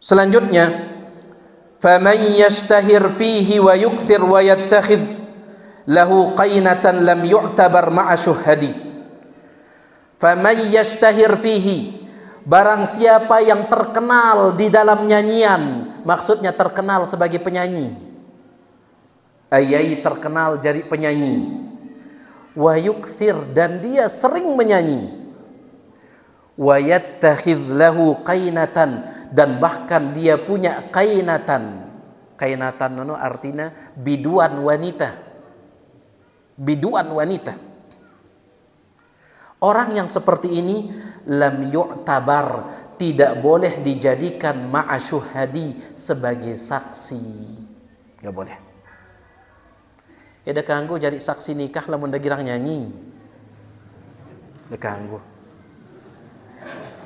[SPEAKER 1] Selanjutnya, فَمَنْ يَشْتَهِرْ فِيهِ وَيُكْثِرْ وَيَتَّخِذْ لَهُ قَيْنَةً لَمْ يُعْتَبَرْ مَعَ شُهَّدِي. فَمَنْ يَشْتَهِرْ فِيهِ, barang siapa yang terkenal di dalam nyanyian, maksudnya terkenal sebagai penyanyi, ayai terkenal jadi penyanyi, وَيُكْثِرْ, dan dia sering menyanyi, وَيَتَّخِذْ لَهُ قَيْنَةً, dan bahkan dia punya kainatan itu artinya biduan wanita. Orang yang seperti ini lam yu'tabar, tidak boleh dijadikan ma'asyuhadi, sebagai saksi. Gak boleh. Ya dah kanggo jadi saksi nikah lamun da girang nyanyi. Da kanggo.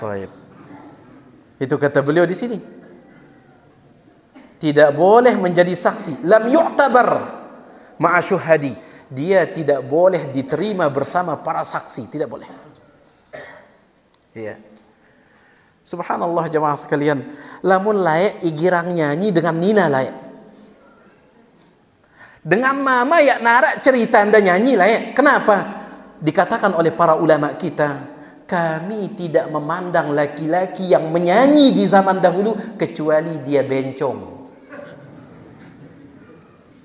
[SPEAKER 1] Baik. Itu kata beliau di sini. Tidak boleh menjadi saksi. Lam yu'tabar ma'asyuhadi. Dia tidak boleh diterima bersama para saksi. Tidak boleh. Ya. Subhanallah jemaah sekalian. Lamun layak igirang nyanyi dengan nina layak. Dengan mama ya narak cerita anda nyanyi layak. Kenapa? Dikatakan oleh para ulama kita, kami tidak memandang laki-laki yang menyanyi di zaman dahulu kecuali dia bencong.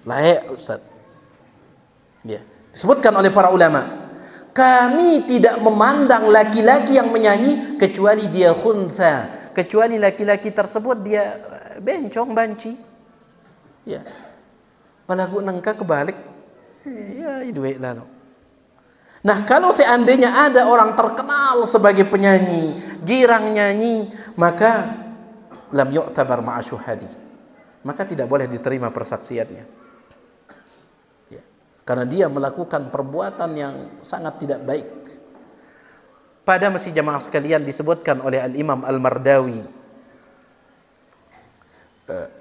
[SPEAKER 1] Layak Ustaz. Ya. Disebutkan oleh para ulama, kami tidak memandang laki-laki yang menyanyi kecuali dia khuntha, kecuali laki-laki tersebut dia bencong, banci. Ya. Malagu nangka kebalik. Ya, duit lalu. Nah, kalau seandainya ada orang terkenal sebagai penyanyi, girang nyanyi, maka lam yu'tabar ma'asyuhadi, maka tidak boleh diterima persaksiannya. Ya. Karena dia melakukan perbuatan yang sangat tidak baik. Pada masih jamaah sekalian disebutkan oleh Al-Imam Al-Mardawi,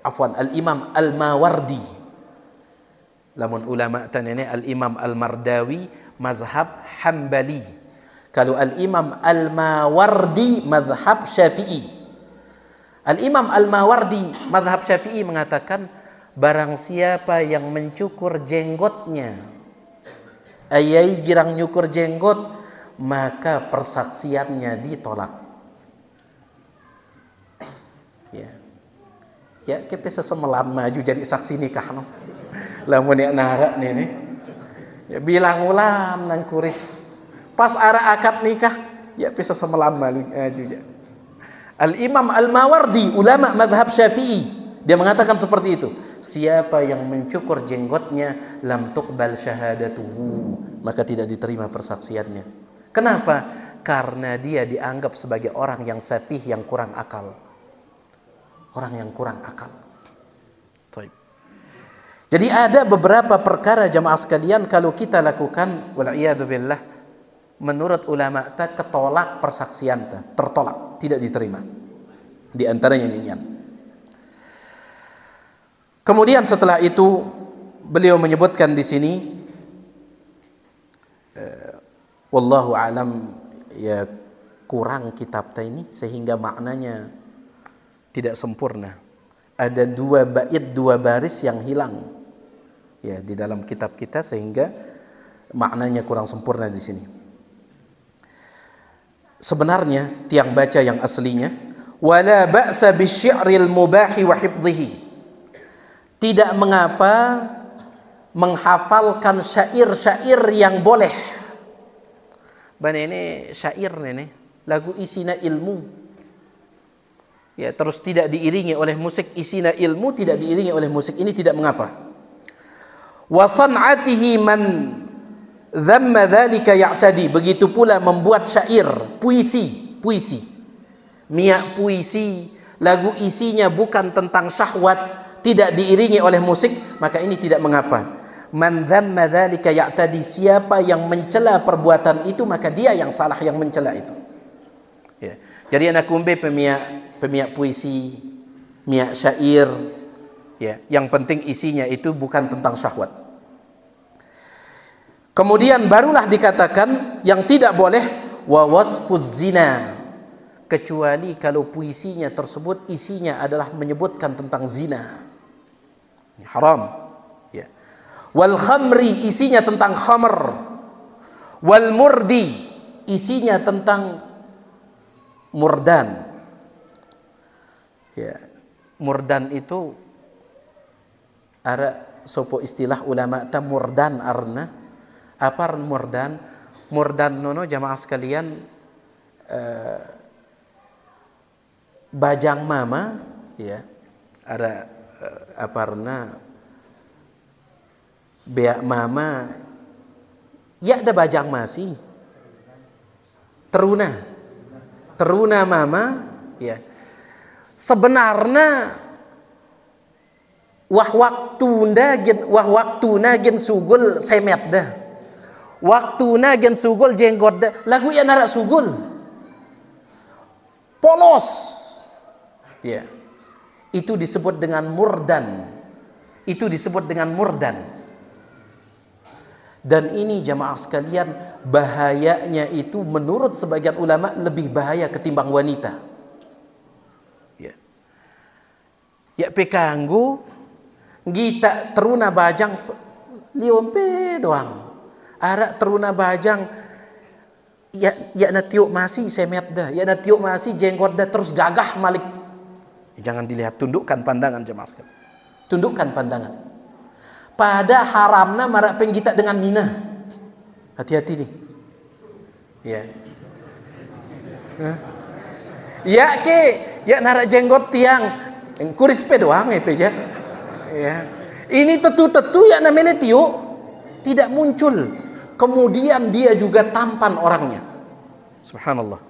[SPEAKER 1] Al-Imam Al-Mawardi, lamun ulama tanene Al-Imam Al-Mardawi mazhab Hambali. Kalau Al-Imam Al-Mawardi mazhab Syafi'i. Al-Imam Al-Mawardi mazhab Syafi'i mengatakan barang siapa yang mencukur jenggotnya, ayai girang nyukur jenggot, maka persaksiannya ditolak. Ya, ya kita sesemelam maju jadi saksi nikah no. Lamun ya nara nih, ya bilang ulam nang kuris, pas ara akad nikah, ya bisa semelam maju ya. Al-Imam Al-Mawardi, ulama madhab Syafi'i, dia mengatakan seperti itu. Siapa yang mencukur jenggotnya, lam tuqbal syahadatuhu, maka tidak diterima persaksiannya. Kenapa? Karena dia dianggap sebagai orang yang safih, yang kurang akal. Orang yang kurang akal. Jadi ada beberapa perkara jamaah sekalian kalau kita lakukan, wal'iyadzubillah, menurut ulama ta ketolak persaksian ta, tertolak, tidak diterima. Di antaranya nyanyian. Kemudian setelah itu beliau menyebutkan di sini, wallahu alam, ya kurang kitab ta ini sehingga maknanya tidak sempurna. Ada 2 bait 2 baris yang hilang ya di dalam kitab kita sehingga maknanya kurang sempurna di sini. Sebenarnya tiang baca yang aslinya, wala ba'sa bisy'ril mubahi wa hifdhihi, tidak mengapa menghafalkan syair-syair yang boleh. Bane ini syair nene, lagu isina ilmu. Ya, terus tidak diiringi oleh musik, isina ilmu tidak diiringi oleh musik, ini tidak mengapa. Wa san'atihi man dhamma dzalika ya'tadi, begitu pula membuat syair, puisi, miak puisi, lagu isinya bukan tentang syahwat, tidak diiringi oleh musik, maka ini tidak mengapa. Man dhamma dzalika ya'tadi, siapa yang mencela perbuatan itu maka dia yang salah, yang mencela itu. Ya. Jadi anak kumbe pemiak puisi, miak syair, ya, yang penting isinya itu bukan tentang syahwat. Kemudian barulah dikatakan yang tidak boleh wa wasfuz zina, kecuali kalau puisinya tersebut isinya adalah menyebutkan tentang zina. Haram. Ya. Wal khamri, isinya tentang khamr. Wal murdi, isinya tentang murdan. Ya. Murdan itu ada sopo istilah ulama ta murdan arna. Apa murdan? Murdan nono jamaah sekalian, bajang mama, ya, ada aparna beak mama, ya ada bajang masih teruna mama, ya. Sebenarnya wah waktu nagin sugul semet dah. Waktuna gen sugul jenggot dah, lagu ya narak sugul polos, ya, itu disebut dengan murdan, dan ini jamaah sekalian bahayanya itu menurut sebagian ulama lebih bahaya ketimbang wanita, ya pekanggu gita teruna bajang liompe doang. Arak teruna bajang ya na tiuk masih semet dah, ya na tiuk masih jenggot dah, terus gagah malik. Jangan dilihat, tundukkan pandangan jemaah sekalian. Tundukkan pandangan. Pada haramna marak penggita dengan nina. Hati-hati nih. Ya. Ya ke, ya narak jenggot tiang kuris pe doang ya. Ya. Ini tetu-tetu ya namanya tiuk tidak muncul. Kemudian dia juga tampan orangnya. Subhanallah.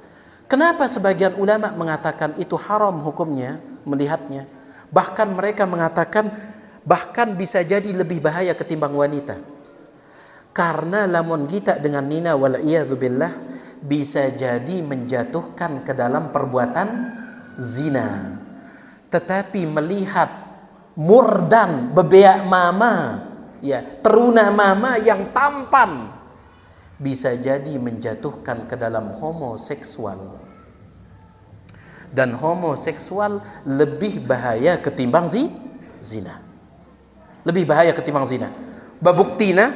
[SPEAKER 1] Kenapa sebagian ulama mengatakan itu haram hukumnya melihatnya? Bahkan mereka mengatakan bahkan bisa jadi lebih bahaya ketimbang wanita. Karena lamun kita dengan nina wal'iyadzubillah bisa jadi menjatuhkan ke dalam perbuatan zina. Tetapi melihat murdan bebeak mama, ya, teruna mama yang tampan, bisa jadi menjatuhkan ke dalam homoseksual. Dan homoseksual lebih bahaya ketimbang zina. Lebih bahaya ketimbang zina. Babuktina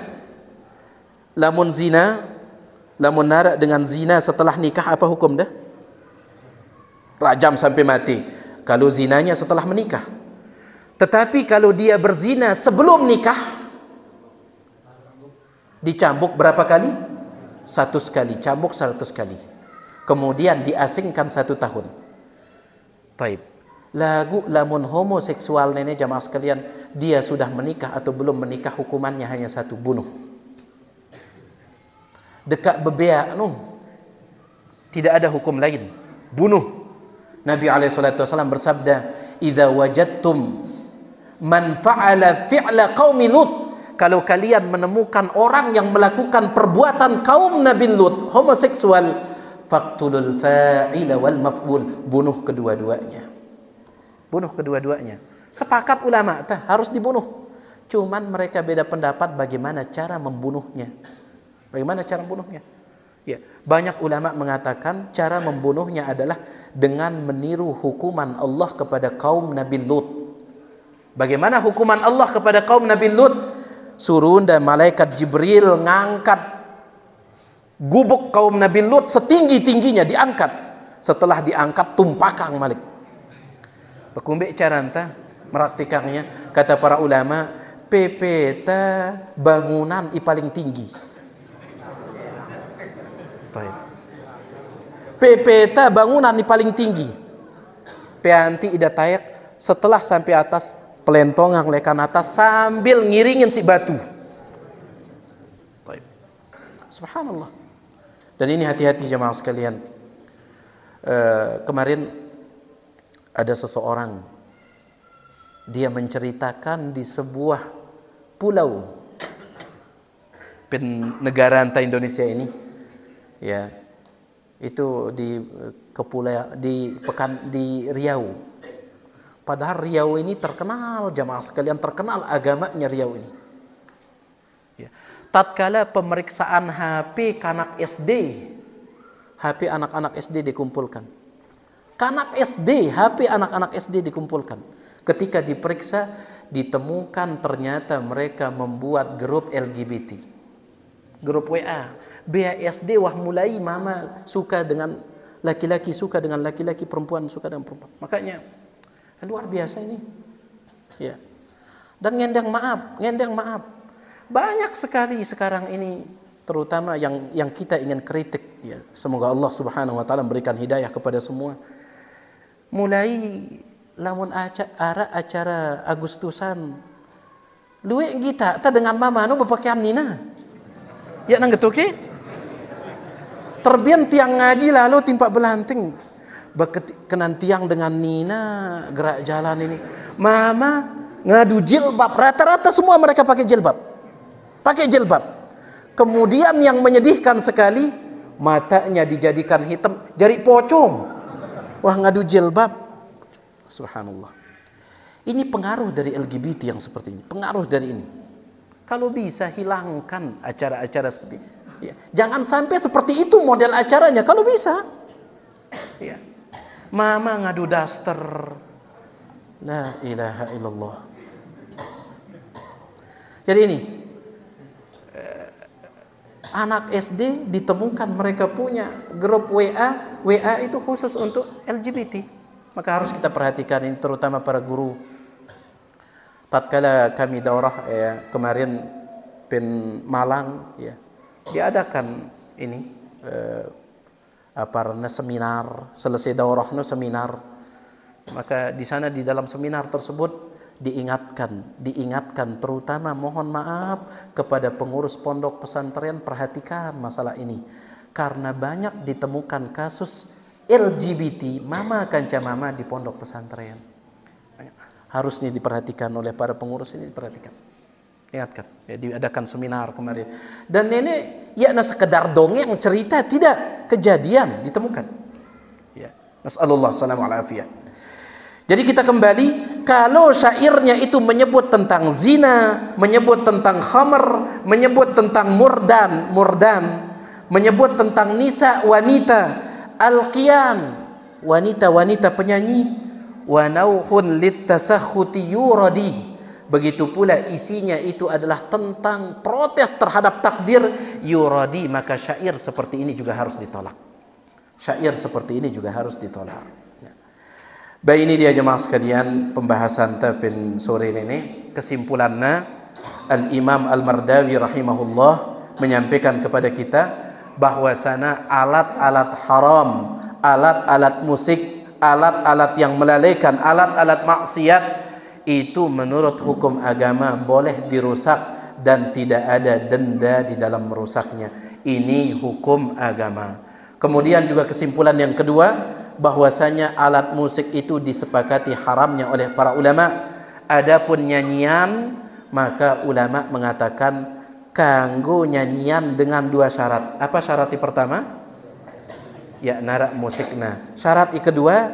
[SPEAKER 1] lamun zina, lamun nara dengan zina setelah nikah apa hukum dah? Rajam sampai mati. Kalau zinanya setelah menikah. Tetapi kalau dia berzina sebelum nikah, dicambuk berapa kali? 100 kali, cambuk 100 kali. Kemudian diasingkan 1 tahun. Taib. Lagu lamun homoseksual nenek jamaah sekalian, dia sudah menikah atau belum menikah, hukumannya hanya 1, bunuh. Dekat bebea tidak ada hukum lain, bunuh. Nabi SAW bersabda, "Idza wajadtum man fa'ala fi'la qaumi Lut," kalau kalian menemukan orang yang melakukan perbuatan kaum Nabi Lut, homoseksual, faqtulul fa'ila wal maf'ul, bunuh kedua-duanya. Bunuh kedua-duanya. Sepakat ulama harus dibunuh. Cuman mereka beda pendapat bagaimana cara membunuhnya. Bagaimana cara membunuhnya? Ya, banyak ulama mengatakan cara membunuhnya adalah dengan meniru hukuman Allah kepada kaum Nabi Lut. Bagaimana hukuman Allah kepada kaum Nabi Lut? Suruh dan malaikat Jibril ngangkat gubuk kaum Nabi Lut setinggi-tingginya, diangkat. Setelah diangkat tumpakang malik. Bekumbek caranta meraktikannya, kata para ulama, pepeta bangunan paling tinggi. Pepeta bangunan paling tinggi. Peanti ida tayak setelah sampai atas, pelentongan lekan atas sambil ngiringin si batu. Subhanallah. Dan ini hati-hati jemaah sekalian. Kemarin ada seseorang, dia menceritakan di sebuah pulau negara anta Indonesia ini, ya, itu di kepulauan di Riau. Padahal Riau ini terkenal jamaah sekalian, terkenal agamanya Riau ini. Ya. Tatkala pemeriksaan HP kanak SD, HP anak-anak SD dikumpulkan. Kanak SD, HP anak-anak SD dikumpulkan. Ketika diperiksa, ditemukan ternyata mereka membuat grup LGBT. Grup WA. BSD wah mulai mama suka dengan laki-laki, suka dengan laki-laki, perempuan suka dengan perempuan. Makanya luar biasa ini. Ya. Dan ngendang maaf. Banyak sekali sekarang ini, terutama yang kita ingin kritik, ya. Semoga Allah Subhanahu wa taala memberikan hidayah kepada semua. Mulai lamun acara Agustusan luwe kita dengan mama berpakaian nina. Ya nang gitu ke? Terbian tiang ngaji lalu timpak belanting. Kenan tiang dengan nina gerak jalan ini. Mama ngadu jilbab, rata-rata semua mereka pakai jilbab. Pakai jilbab. Kemudian yang menyedihkan sekali, matanya dijadikan hitam, jari pocong. Wah ngadu jilbab. Subhanallah. Ini pengaruh dari LGBT yang seperti ini. Pengaruh dari ini. Kalau bisa hilangkan acara-acara seperti ini. Ya. Jangan sampai seperti itu model acaranya. Kalau bisa. Ya. Mama ngadu daster. La ilaha illallah. Jadi ini. Anak SD ditemukan mereka punya grup WA. WA itu khusus untuk LGBT. Maka harus kita perhatikan ini, terutama para guru. Tatkala kami daurah kemarin Malang, ya, diadakan ini seminar. Selesai daurahnya seminar. Maka di sana di dalam seminar tersebut diingatkan terutama mohon maaf kepada pengurus pondok pesantren, perhatikan masalah ini karena banyak ditemukan kasus LGBT mama kanca mama di pondok pesantren. Harusnya diperhatikan oleh para pengurus ini, diperhatikan. Ingatkan, ya, diadakan seminar kemarin. Dan nenek ya sekedar dongeng cerita, tidak kejadian ditemukan. Ya, nasallallahu salam wal afiyah. Jadi kita kembali, kalau syairnya itu menyebut tentang zina, menyebut tentang khamr, menyebut tentang murdan, menyebut tentang nisa, wanita, alqiyan, wanita-wanita penyanyi, wa nauhun litasakhuti yuradi, begitu pula isinya itu adalah tentang protes terhadap takdir yuradi, maka syair seperti ini juga harus ditolak. Syair seperti ini juga harus ditolak. Baik, ini dia jemaah sekalian pembahasan tapin sore ini. Kesimpulannya, Al-Imam Al-Mardawi rahimahullah menyampaikan kepada kita bahwasana alat-alat haram, alat-alat musik, alat-alat yang melalaikan, alat-alat maksiat itu menurut hukum agama boleh dirusak dan tidak ada denda di dalam merusaknya. Ini hukum agama. Kemudian juga kesimpulan yang kedua, bahwasanya alat musik itu disepakati haramnya oleh para ulama. Adapun nyanyian, maka ulama mengatakan kanggo nyanyian dengan dua syarat. Apa syarat yang pertama? Ya, narak musikna. Syarat yang kedua,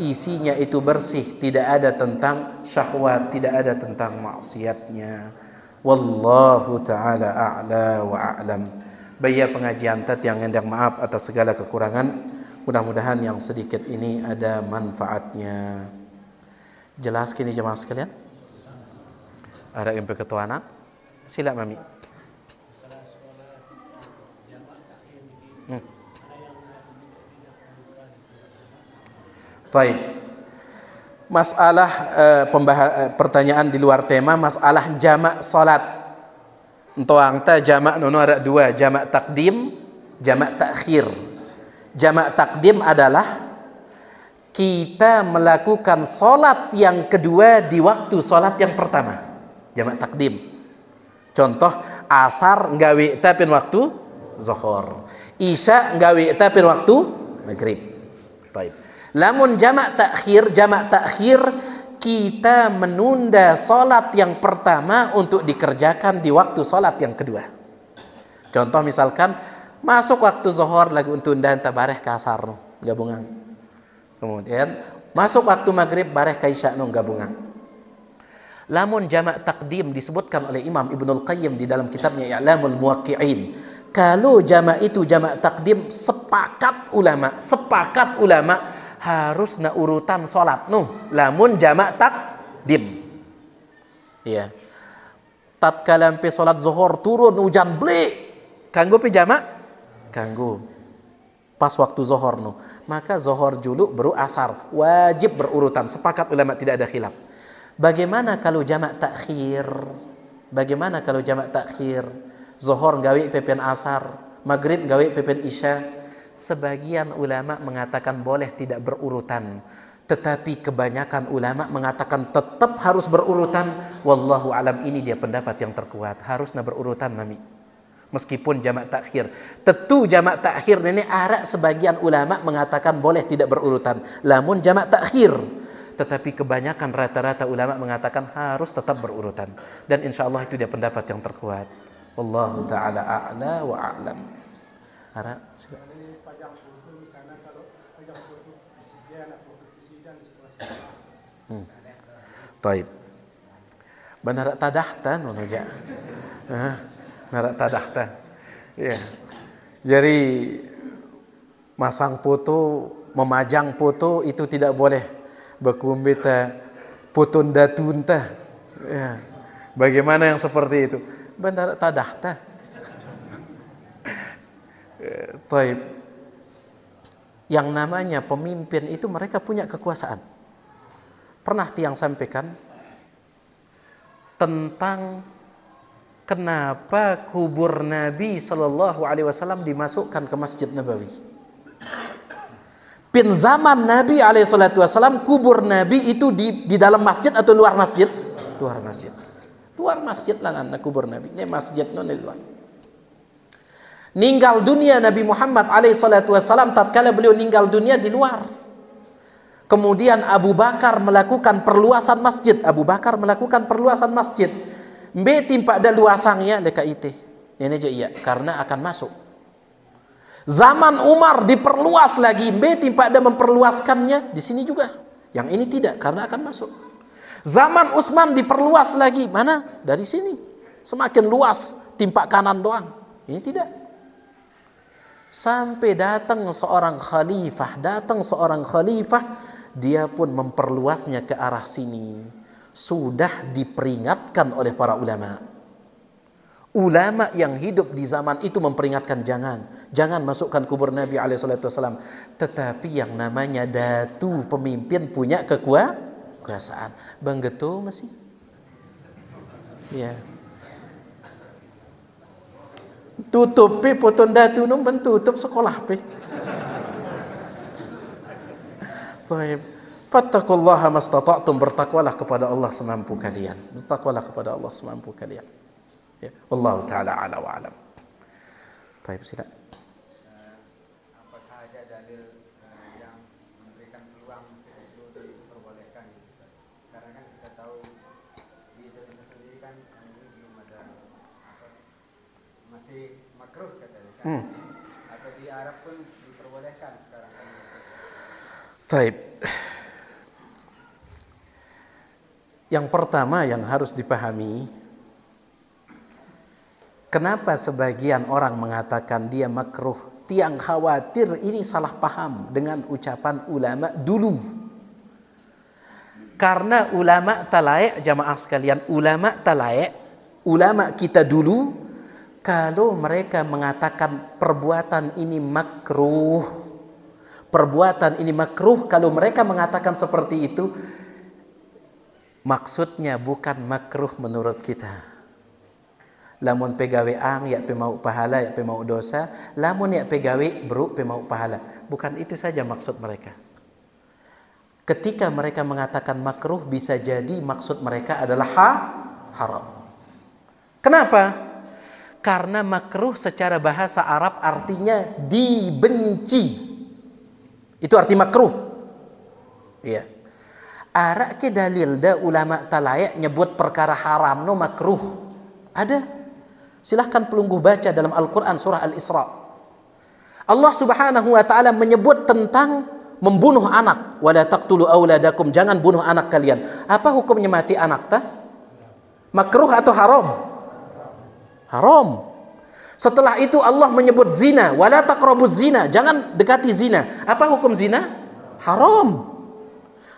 [SPEAKER 1] isinya itu bersih, tidak ada tentang syahwat, tidak ada tentang maksiatnya. Wallahu ta'ala a'la wa a'lam. Baik pengajian tat yang hendak maaf atas segala kekurangan. Mudah-mudahan yang sedikit ini ada manfaatnya. Jelas kini jemaah sekalian? Ada yang berketua anak? Sila Mami. Baik. Masalah pertanyaan di luar tema, masalah jamak salat. Untuk angta jamak nono ada dua, jamak takdim, jamak takhir. Jamak takdim adalah kita melakukan solat yang kedua di waktu solat yang pertama. Jamak takdim. Contoh, asar nggawe tapin waktu zuhur, isya nggawe tapin waktu maghrib. Baik. Lamun jamak takhir kita menunda solat yang pertama untuk dikerjakan di waktu solat yang kedua. Contoh misalkan masuk waktu zuhur lagu untuk undan tabareh ke asar no, gabungan. Kemudian masuk waktu maghrib bareh ke isya no, gabungan. Lamun jamak takdim disebutkan oleh Imam Ibnul Qayyim di dalam kitabnya I'lamul Muwaqqi'in. Kalau jamak itu jamak takdim, sepakat ulama harus na urutan solat nuh. Lamun jamak takdim, ya. Tatkala sampai solat zuhur turun hujan beli, kanggo pi jamak, kanggo pas waktu zuhur nuh. Maka zuhur dulu baru asar, wajib berurutan. Sepakat ulama, tidak ada khilaf. Bagaimana kalau jamak takhir? Bagaimana kalau jamak takhir? Zuhur gawe pepen asar, maghrib gawe pepen isya. Sebagian ulama mengatakan boleh tidak berurutan, tetapi kebanyakan ulama mengatakan tetap harus berurutan. Wallahu alam, ini dia pendapat yang terkuat, harusnya berurutan Mami. Meskipun jamak takhir, tentu jamak takhir ini ada sebagian ulama mengatakan boleh tidak berurutan. Lamun jamak takhir, tetapi kebanyakan rata-rata ulama mengatakan harus tetap berurutan. Dan insya Allah itu dia pendapat yang terkuat. Wallahu ta'ala a'la wa a'lam. Harap Taib. Benar tadahtan menuja. Benar tadahtan. Ya. Jadi masang foto, memajang foto itu tidak boleh. Bekumbita putun datunta. Ya. Bagaimana yang seperti itu? Benar tadahtan. Taib. Yang namanya pemimpin itu mereka punya kekuasaan. Pernah tiang sampaikan tentang kenapa kubur Nabi Shallallahu Alaihi Wasallam dimasukkan ke Masjid Nabawi. Pin zaman Nabi Alaihi Wasallam kubur Nabi itu di dalam masjid atau luar masjid? Luar masjid. Luar masjid lah anak kubur Nabi. Ini masjid non di luar. Ninggal dunia Nabi Muhammad Alaihi Wasallam tatkala beliau ninggal dunia di luar. Kemudian Abu Bakar melakukan perluasan masjid. Mbe timpa ada luasangnya leka ite. Ini aja iya, karena akan masuk. Zaman Umar diperluas lagi, mbe timpa ada memperluaskannya di sini juga. Yang ini tidak, karena akan masuk. Zaman Utsman diperluas lagi, mana? Dari sini. Semakin luas, timpa kanan doang. Ini tidak. Sampai datang seorang khalifah, dia pun memperluasnya ke arah sini. sudah diperingatkan oleh para ulama. Ulama yang hidup di zaman itu memperingatkan jangan masukkan kubur Nabi SAW. Tetapi yang namanya datu pemimpin punya kekuasaan. Bang Geto masih? Ya. Tutup pi potong datu nom tutup sekolah pi. Baik. Fattaqullaha mastata'tum, bertakwalah kepada Allah semampu kalian. Bertakwalah kepada Allah semampu kalian. Ya, wallahu taala ala wa alam. Baik, silakan.
[SPEAKER 2] Apakah ada dalil yang memberikan peluang itu diperbolehkan? Karena kan kita tahu di Indonesia sendiri kan ini belum ada masih makruh katanya kan. Atau di Arab pun diperbolehkan sekarang kan.
[SPEAKER 1] Baik. Yang pertama yang harus dipahami, kenapa sebagian orang mengatakan dia makruh? Tiang khawatir ini salah paham dengan ucapan ulama dulu. Karena ulama talayak, jamaah sekalian, ulama talayak, ulama kita dulu, kalau mereka mengatakan perbuatan ini makruh, kalau mereka mengatakan seperti itu, maksudnya bukan makruh menurut kita. Lamun pegawe ang ya pe mau pahala ya pe mau dosa, lamun ya pegawe bro pe mau pahala. Bukan itu saja maksud mereka. Ketika mereka mengatakan makruh, bisa jadi maksud mereka adalah haram. Kenapa? Karena makruh secara bahasa Arab artinya dibenci. Itu arti makruh. Iya. Arak ke dalil da ulama talayak nyebut perkara haram no makruh. Ada. Silahkan pelungguh baca dalam Al-Quran surah Al-Isra. Allah subhanahu wa ta'ala menyebut tentang membunuh anak. Wala taqtulu awladakum, jangan bunuh anak kalian. Apa hukumnya mati anak ta? Makruh atau haram? Haram. Setelah itu Allah menyebut zina. Wala taqrabuz zina, jangan dekati zina. Apa hukum zina? Haram.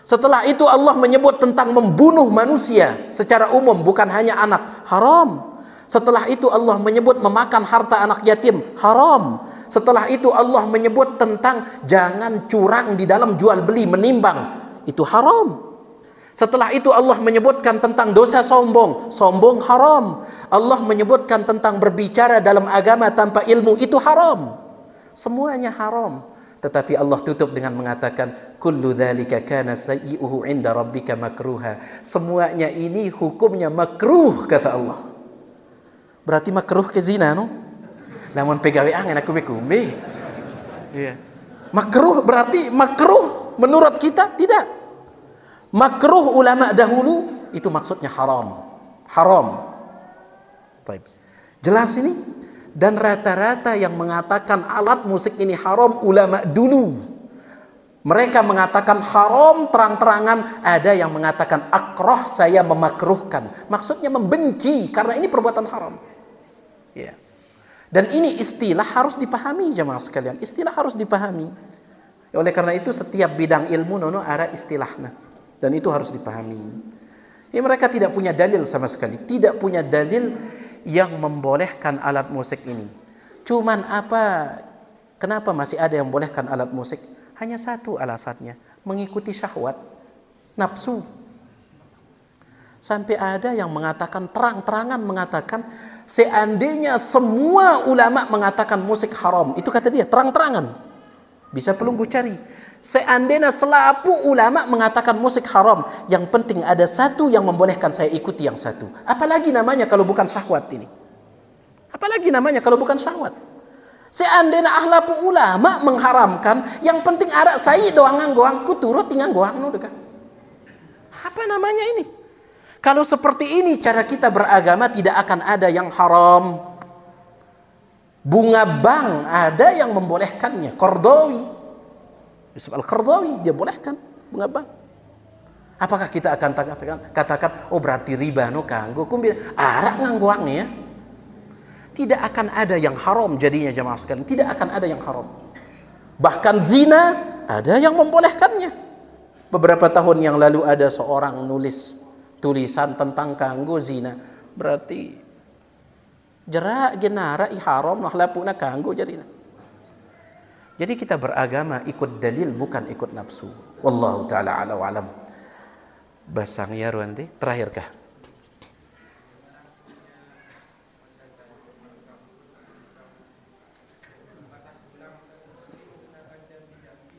[SPEAKER 1] Setelah itu Allah menyebut tentang membunuh manusia secara umum, bukan hanya anak. Haram. Setelah itu Allah menyebut memakan harta anak yatim. Haram. Setelah itu Allah menyebut tentang jangan curang di dalam jual beli, menimbang. Itu haram. Setelah itu Allah menyebutkan tentang dosa sombong. Sombong haram. Allah menyebutkan tentang berbicara dalam agama tanpa ilmu. Itu haram. Semuanya haram. Tetapi Allah tutup dengan mengatakan kullu dzalika kana sayyi'uhu 'inda rabbika makruha. Semuanya ini hukumnya makruh kata Allah. Berarti makruh ke zina no? Lamun pegawe angin aku bekumbe. Iya. Makruh berarti makruh menurut kita tidak. Makruh ulama dahulu itu maksudnya haram. Haram. Baik. Jelas ini? Dan rata-rata yang mengatakan alat musik ini haram ulama dulu. Mereka mengatakan haram terang-terangan, ada yang mengatakan akrah, saya memakruhkan. Maksudnya membenci karena ini perbuatan haram. Ya. Dan ini istilah harus dipahami jemaah sekalian. Istilah harus dipahami. Oleh karena itu setiap bidang ilmu nono ada istilahnya. Dan itu harus dipahami. Ya, mereka tidak punya dalil sama sekali. Tidak punya dalil yang membolehkan alat musik ini. Cuman kenapa masih ada yang membolehkan alat musik? Hanya satu alasannya, mengikuti syahwat, nafsu. Sampai ada yang mengatakan terang-terangan mengatakan seandainya semua ulama mengatakan musik haram, itu kata dia terang-terangan. Bisa pelungguh cari. Seandainya selapu ulama mengatakan musik haram, yang penting ada satu yang membolehkan, saya ikuti yang satu. Apalagi namanya kalau bukan syahwat ini? Apalagi namanya kalau bukan syahwat? Seandainya ahlapu ulama mengharamkan, yang penting ada saya doang nganggoang, ku turut tinggal goang no dekat. Apa namanya ini? Kalau seperti ini cara kita beragama, tidak akan ada yang haram. Bunga bang ada yang membolehkannya. Qardawi, Yusuf Al-Qardawi, dia bolehkan bunga bang. Apakah kita akan katakan, oh berarti riba no kanggo, kumbil arak nganggoang ya? Tidak akan ada yang haram jadinya jamaah sekalian. Tidak akan ada yang haram. Bahkan zina ada yang membolehkannya. Beberapa tahun yang lalu ada seorang nulis tulisan tentang kanggo zina, berarti jerak genara haram lah lapuna kanggo jadina. Jadi kita beragama ikut dalil bukan ikut nafsu. Wallahu taala ala wa alam. Basang ya Ruandi, terakhir kah?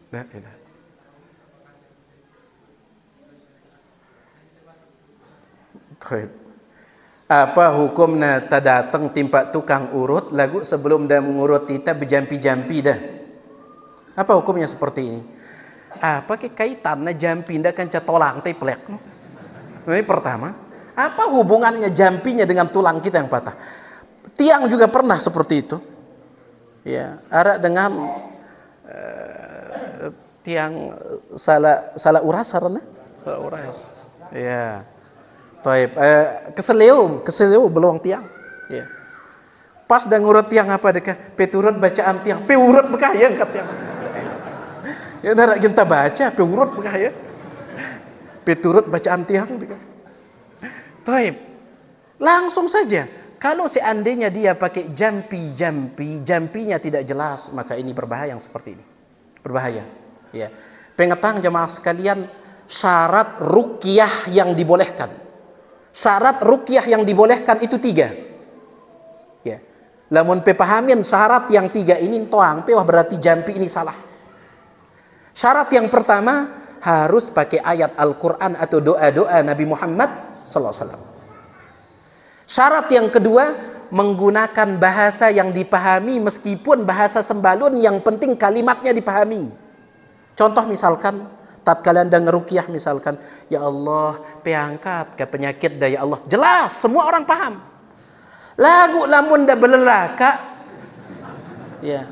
[SPEAKER 1] La ilaha. Baik. Apa hukumnya tak datang timpa tukang urut lagu sebelum dah mengurut kita berjampi-jampi dah? Apa hukumnya seperti ini? Apa kaitannya jampi dah kan catolang teh plek? Ini pertama. Apa hubungannya jampinya dengan tulang kita yang patah? Tiang juga pernah seperti itu. Ya, ada dengan tiang salah uras sarana? Salah uras. Ya. Baik, keseleo beluang tiang. Ya. Pas dah ngurut tiang apa dekah? Peturut bacaan tiang, peurut bekah ya angkat tiang. Ya nara kita baca, peurut bekah ya. Peturut bacaan tiang dekah. Baik. Langsung saja. Kalau seandainya dia pakai jampinya tidak jelas, maka ini berbahaya yang seperti ini. Berbahaya. Ya. Pengetang jemaah sekalian, syarat ruqyah yang dibolehkan. Syarat ruqyah yang dibolehkan itu 3. Ya. Lamun pepahamin syarat yang 3 ini toang, pewah berarti jampi ini salah. Syarat yang pertama harus pakai ayat Al-Quran atau doa-doa Nabi Muhammad SAW. Syarat yang kedua menggunakan bahasa yang dipahami meskipun bahasa sembalun, yang penting kalimatnya dipahami. Contoh misalkan tatkala anda ngeruqyah misalkan, ya Allah, peangkat ke penyakit dah ya Allah. Jelas, semua orang paham. Lagu lamun dah belelaka. Ya.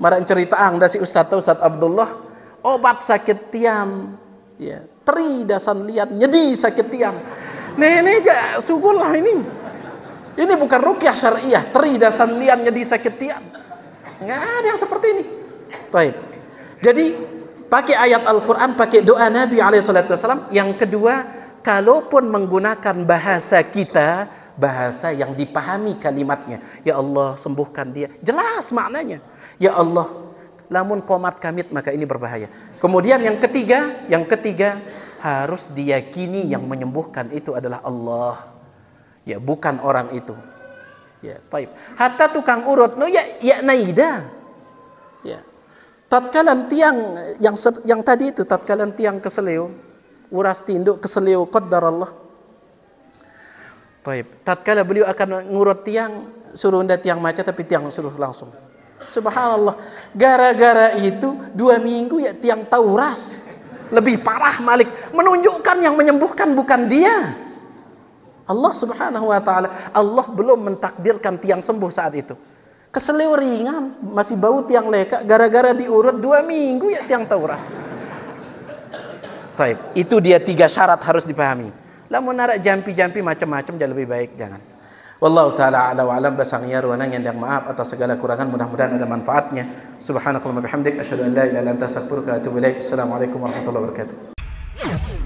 [SPEAKER 1] Marang cerita dah si Ustaz Abdullah, obat sakit tiang. Ya, teri dasan liat nyedi sakit tiang. Nenek ja sugul lah ini. Ini bukan ruqyah syariah, teri dasan liat nyedi sakit tiang. Enggak ada yang seperti ini. Baik. Jadi pakai ayat Al-Quran, pakai doa Nabi SAW. Yang kedua, kalaupun menggunakan bahasa kita, bahasa yang dipahami kalimatnya. Ya Allah, sembuhkan dia. Jelas maknanya. Ya Allah, lamun komat kamit, maka ini berbahaya. Kemudian yang ketiga harus diyakini yang menyembuhkan itu adalah Allah. Ya, bukan orang itu. Ya, baik. Hatta tukang urut, no ya naida. Ya. Tatkalan tiang yang tadi itu, tatkalan tiang keseleo, uras tinduk keseleo qadarallah. Baik, tatkala beliau akan ngurut tiang, suruh ndak tiang maca tapi tiang suruh langsung. Subhanallah, gara-gara itu 2 minggu ya tiang tahu uras. Lebih parah Malik, menunjukkan yang menyembuhkan bukan dia. Allah Subhanahu wa taala, Allah belum mentakdirkan tiang sembuh saat itu. Keseleo ringan, masih bau tiang leka, gara-gara diurut 2 minggu ya tiang tauras. Baik, itu dia 3 syarat harus dipahami. Lamun narak jampi-jampi macam-macam jangan, lebih baik jangan. Wallahu taala ala wa alam. Basang ya ruanang yang maaf atas segala kurangan, mudah-mudahan ada manfaatnya. Subhanakallahumma bihamdik asyhadu an la ilaha illa anta astaghfiruka wa atubu ilaik. Assalamualaikum warahmatullahi wabarakatuh.